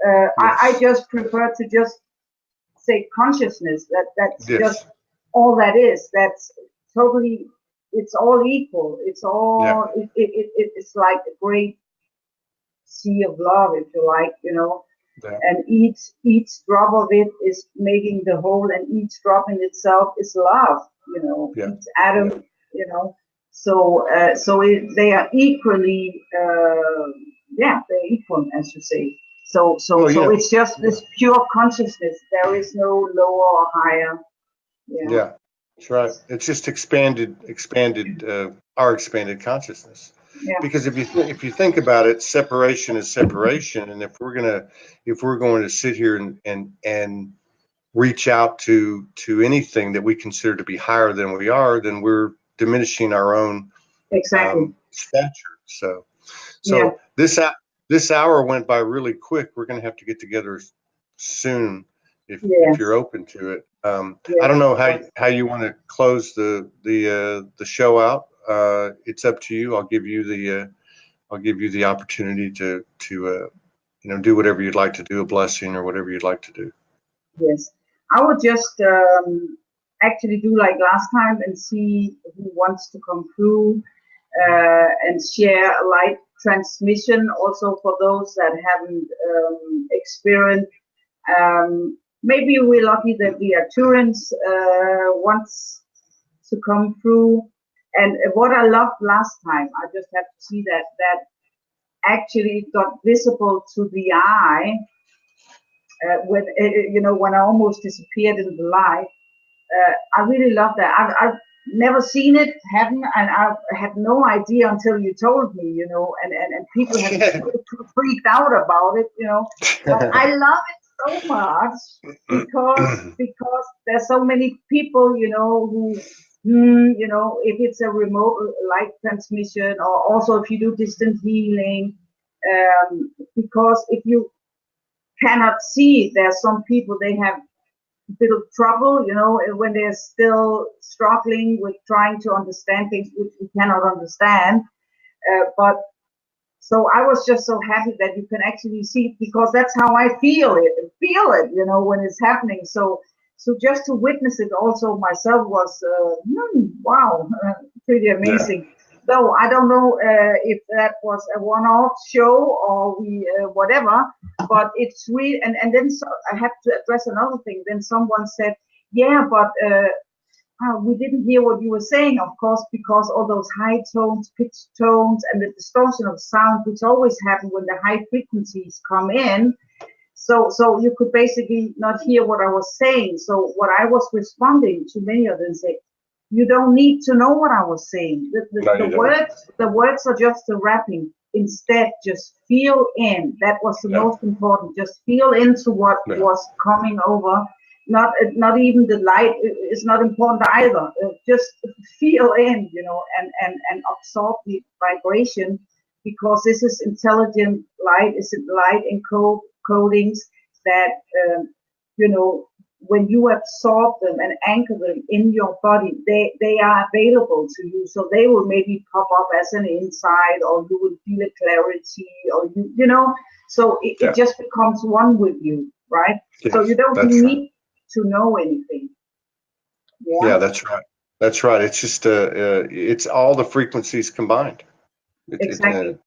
I yes, just prefer to just say consciousness. That's just yes, all that is. That's totally. It's all equal. It's yeah, all. It's like a great sea of love, if you like. yeah, And each drop of it is making the whole, and each drop in itself is love. yeah, Each atom. yeah. They are equally, yeah, they're equal, as you say. Well, So yeah, it's just yeah, this pure consciousness. There is no lower or higher. Yeah, yeah. That's right. It's just expanded our expanded consciousness. yeah, Because if you think about it, separation is separation, and if we're going to sit here and reach out to anything that we consider to be higher than we are, then we're diminishing our own exactly. stature. So Yeah, so this hour went by really quick. We're going to have to get together soon if you're yes, open to it. I yes, don't know of course. how you want to close the show out. It's up to you. I'll give you the opportunity to do whatever you'd like to do, a blessing or whatever you'd like to do. Yes, I would just actually do like last time and see who wants to come through and share a light transmission also for those that haven't experienced. Maybe we're lucky that the Arcturians wants to come through. And what I loved last time, I just have to see that actually it got visible to the eye when I almost disappeared in the light. I really love that. I've never seen it, haven't, and I had no idea until you told me, and people have freaked out about it. But I love it so much because there's so many people, if it's a remote light transmission, or also if you do distant healing, because if you cannot see, there's some people they have bit of trouble, when they're still struggling with trying to understand things which we cannot understand. But so I was just so happy that you can actually see, because that's how I feel it, when it's happening. So just to witness it also myself was, wow, pretty Yeah. amazing. Though I don't know if that was a one-off show or whatever, but it's real. And then I have to address another thing. Then someone said, yeah, but we didn't hear what you were saying, of course, because all those high tones, pitch tones, and the distortion of sound, which always happen when the high frequencies come in. So you could basically not hear what I was saying. So what I was responding to many of them say, you don't need to know what I was saying. No, you don't. The words are just the wrapping. Instead, just feel in. That was the Yeah. most important. Just feel into what Yeah. was coming over. Not even the light is not important either. Just feel in, and absorb the vibration, because this is intelligent light. Is it light encodings that when you absorb them and anchor them in your body, they are available to you. So they will maybe pop up as an insight, or you will feel a clarity, or so it just becomes one with you, right? So Yes, you don't that's right. need to know anything. Yeah, Yeah, that's right. That's right. It's just it's all the frequencies combined. It exactly.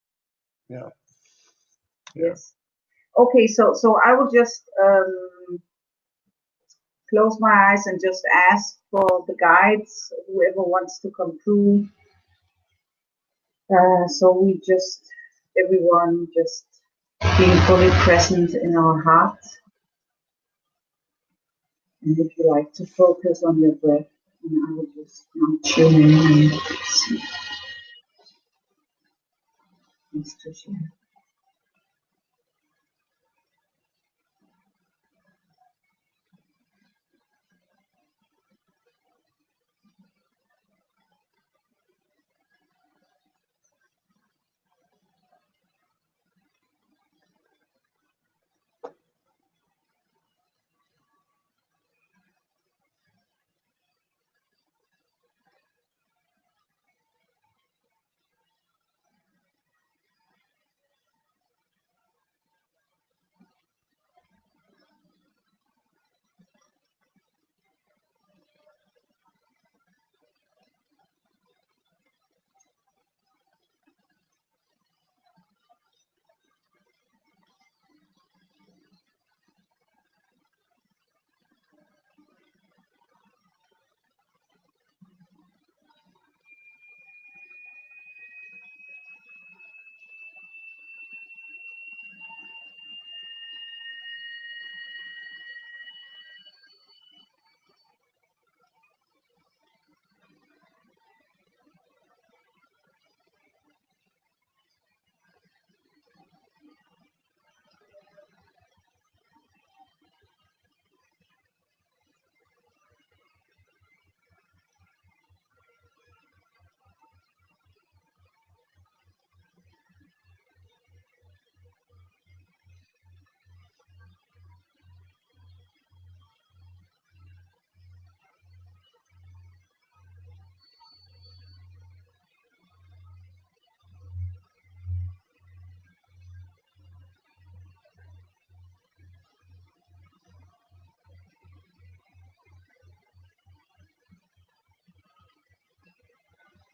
yeah, yeah. Yes. Okay, so I will just close my eyes and just ask for the guides, whoever wants to come through. So we just, everyone just being fully present in our heart. And if you like to focus on your breath, and I will just now tune in and see. Thanks to share.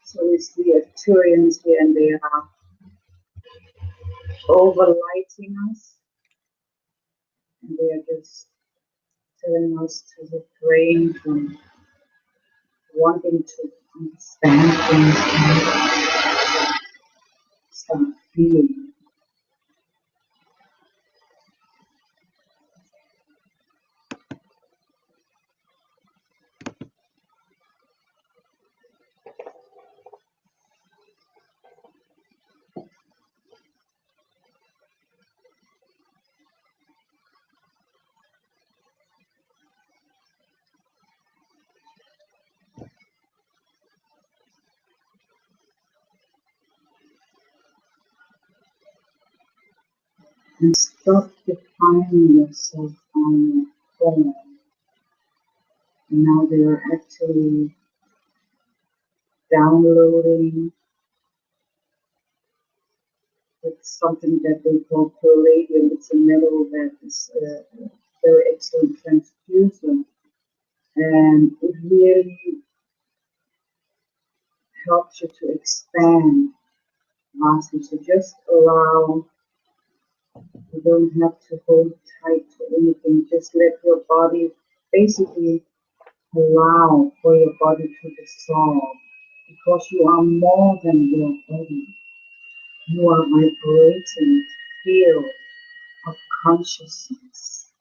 So it's the Arcturians here, and they are overlighting us, and they are just telling us to refrain from wanting to understand things and start feeling. And stop defining yourself on your form. And now they are actually downloading with something that they call palladium. It's a metal that is a very excellent transducer. And it really helps you to expand vastly. So just allow, you don't have to hold tight to anything. Just let your body basically allow for your body to dissolve, because you are more than your body. You are vibrating field of consciousness.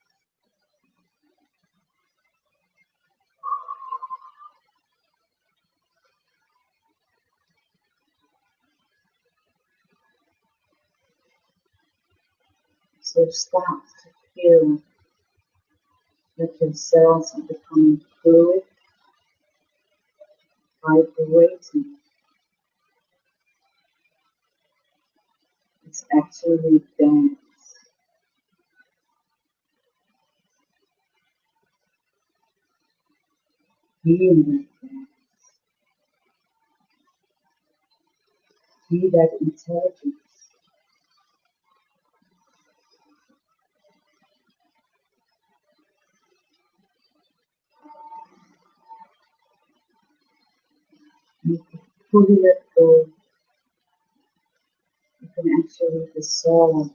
So start to feel that your cells are becoming fluid, vibrating. It's actually dance. Be in that dance. Be that intelligence. You can fully let go. You can actually dissolve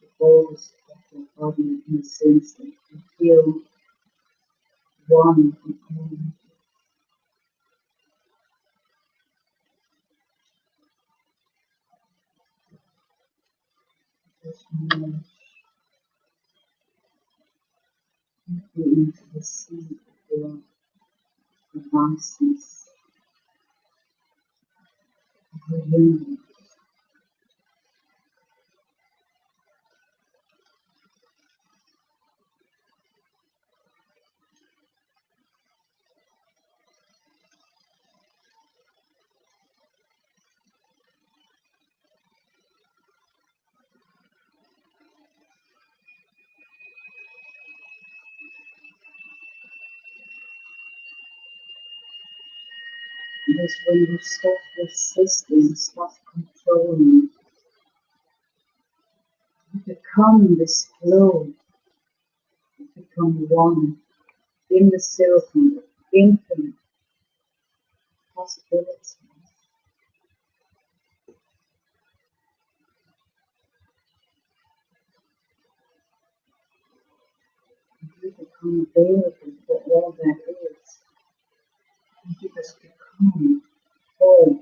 the close of your body in the sense that you feel one with all. Just merge deeply into the sea of your vastness, of the universe. Because when you stop resisting, stop controlling, you become this flow, you become one in the self and the infinite possibilities. You become available for all that is. You just become whole.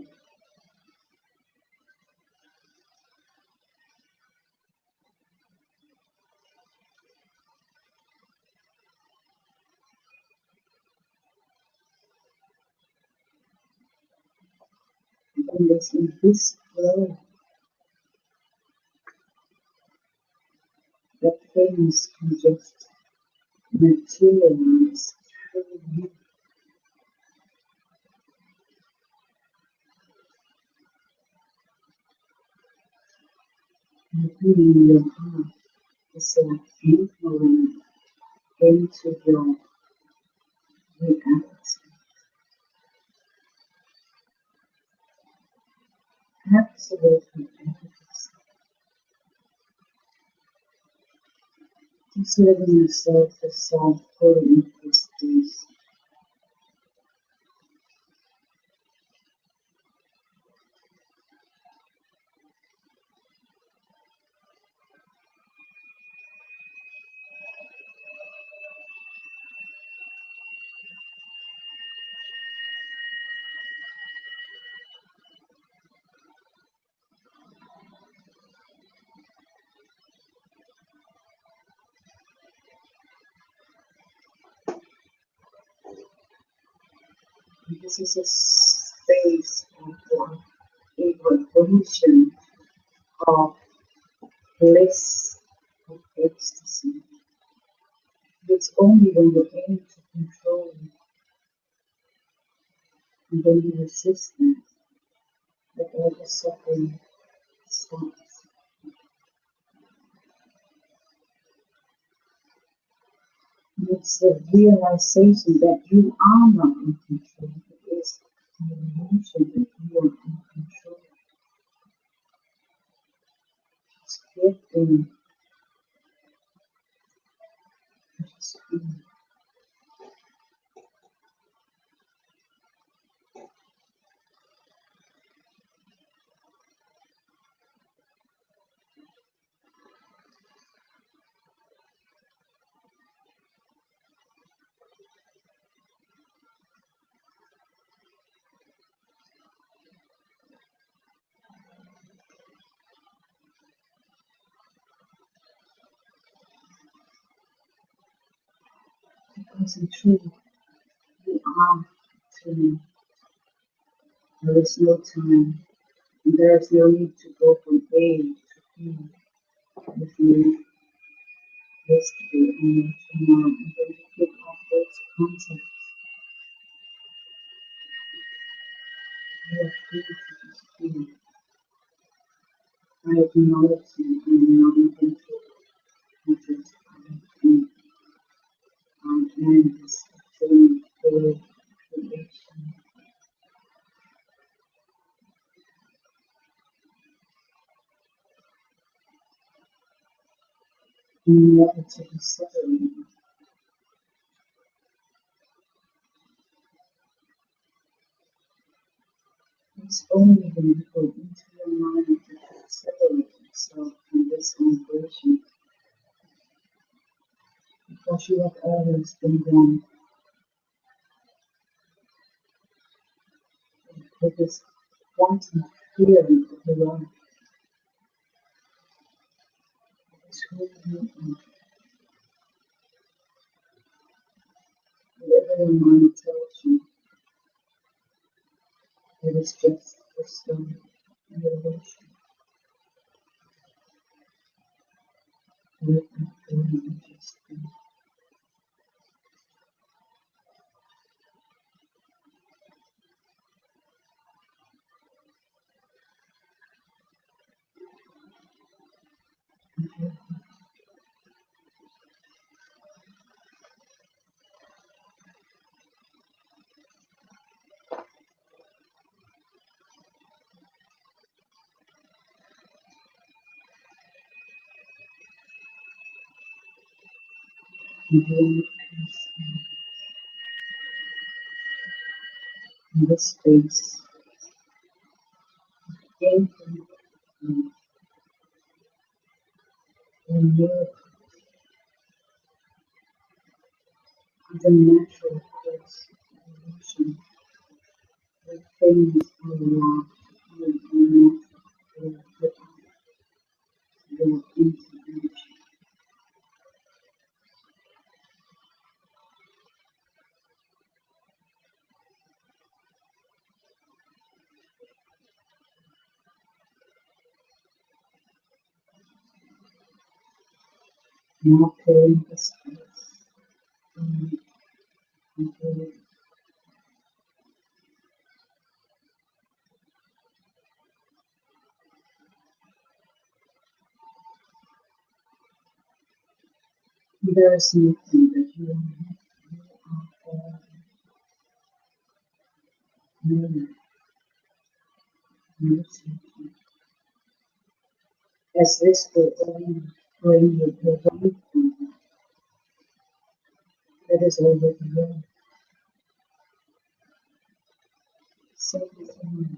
And it's in this flow that things can just materialize through you. You feeling your heart is like entering into your reality. Absolutely effortless. Just letting yourself dissolve fully into this space. And this is a space of a vibration of bliss, of ecstasy. It's only when you aim to control and when you resist that all the suffering stops. And it's the realization that you are not in control. It is the illusion that you are in control. Just get in, just feel. Because in truth, you are eternal. There is no time, and there is no need to go from A to B with you yesterday and your tomorrow. And when you pick up those concepts, you are free to just feel. I acknowledge you and non-invented just I am. I am this eternal full creation. Never to be separated. It's only when you go into your mind that you separate yourself from this vibration because you have always been one with this wanting feeling of the life. This whole movement. Whatever your mind tells you, it is just a story, an illusion. Let that feeling and just be. And bring peace in this space, infinite peace, and miracles is a natural course of evolution, where things are lost in a natural rhythm, their integration. Now filling the space until there is nothing that you are. You are all knowing, no seeking. As this will only bring you away from that is already yours. Simply only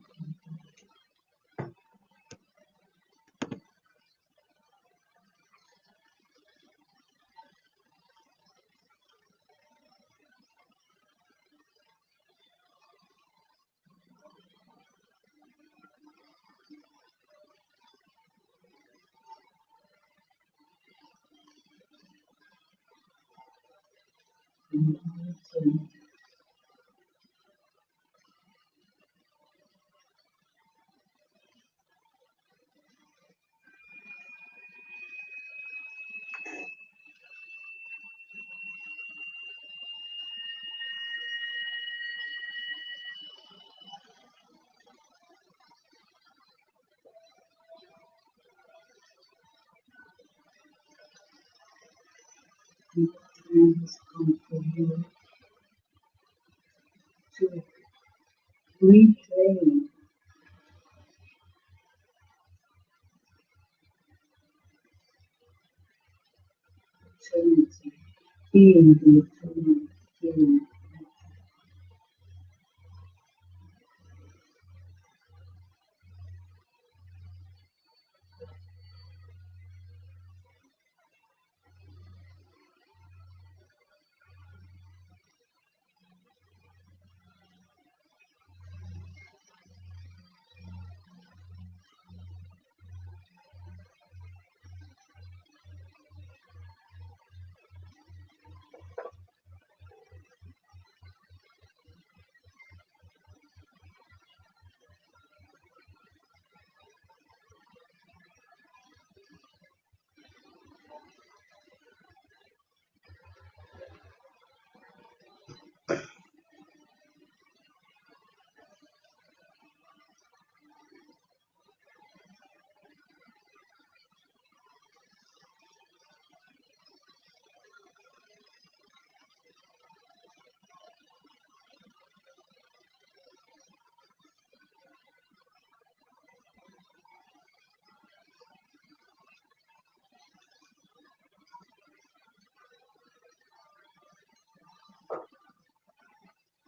the time has come for you to reclaim eternity, being the eternal being.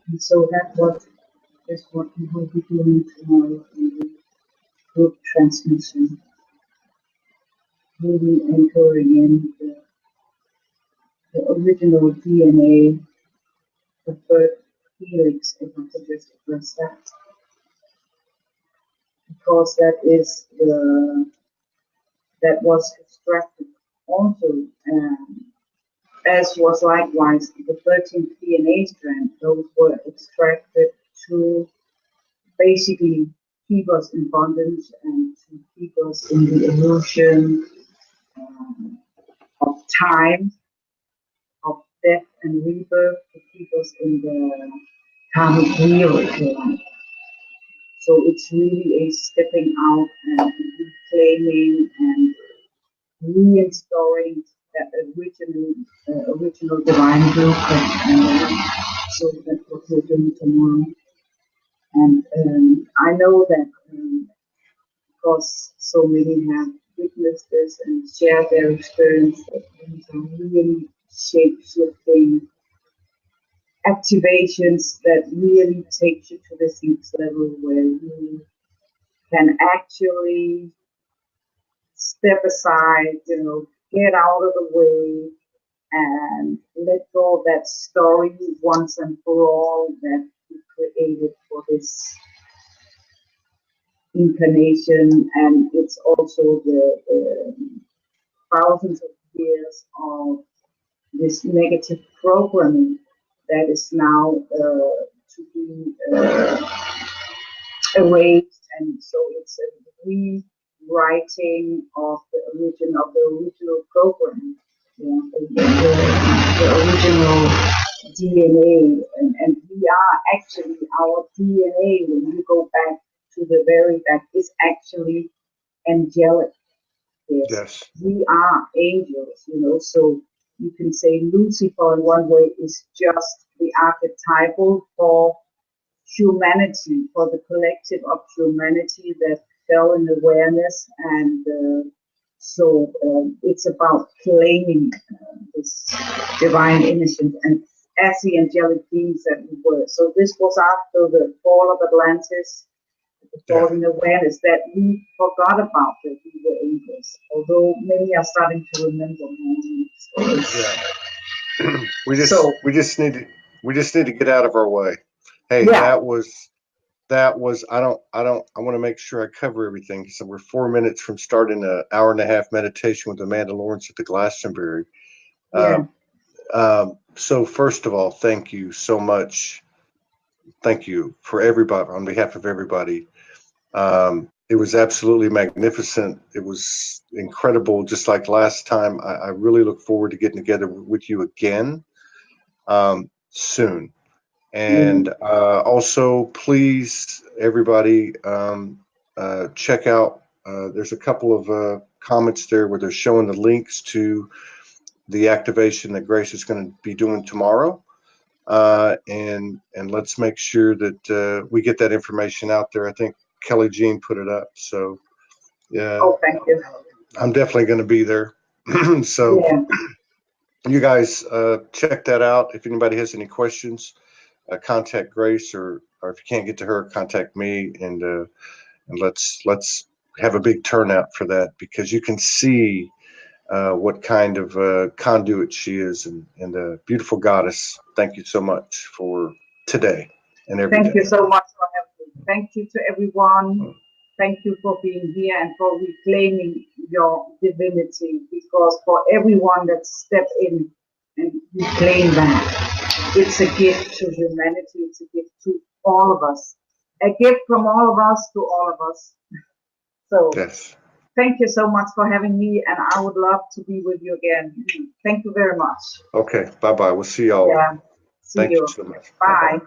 And so is what we will be doing tomorrow in the group transmission, really anchoring in the original DNA, the third helix, if I could just address that, because that was extracted also, as was likewise the 13th DNA strand. Those were extracted to basically keep us in bondage and to keep us in the illusion of time, of death and rebirth, to keep us in the karmic wheel, if you like. So it's really a stepping out and reclaiming and reinstalling that original divine blueprint, and so that's what we're doing tomorrow. And I know that because so many have witnessed this and shared their experience, that these are really shape-shifting activations that really take you to this next level where you can actually step aside, get out of the way and let go of that story once and for all that you created for this incarnation. And it's also the thousands of years of this negative programming that is now to be erased. And so it's a rewriting of the original program, the original DNA. And we are actually, our DNA, when you go back to the very back, is actually angelic. Yes. We are angels, so you can say Lucifer in one way is just the archetypal for humanity, for the collective of humanity that fell in awareness. And so it's about claiming this divine innocence and as the angelic beings that we were. So this was after the fall of Atlantis, the fall in awareness, that we forgot about that we were angels, although many are starting to remember more stories. Yeah. we just need to get out of our way. Hey, that was I want to make sure I cover everything. So we're 4 minutes from starting an hour and a half meditation with Amanda Lawrence at the Glastonbury. So first of all, thank you so much. Thank you for everybody, on behalf of everybody. It was absolutely magnificent. It was incredible. Just like last time, I really look forward to getting together with you again soon. And also, please, everybody, check out, there's a couple of comments there where they're showing the links to the activation that Grace is going to be doing tomorrow. And let's make sure that we get that information out there. I think Kelly Jean put it up. So, yeah. Oh, thank you. I'm definitely going to be there. So, you guys check that out. If anybody has any questions, contact Grace, or if you can't get to her, contact me, and let's have a big turnout for that, because you can see what kind of conduit she is, and a beautiful goddess. Thank you so much for today and every day. Thank you so much for having me. Thank you to everyone. Thank you for being here and for reclaiming your divinity, because for everyone that stepped in and reclaim that, it's a gift to humanity. It's a gift to all of us. A gift from all of us to all of us. So thank you so much for having me, and I would love to be with you again. Thank you very much. Okay, bye-bye. We'll see y'all. Yeah. See you. So much. Bye. Bye-bye.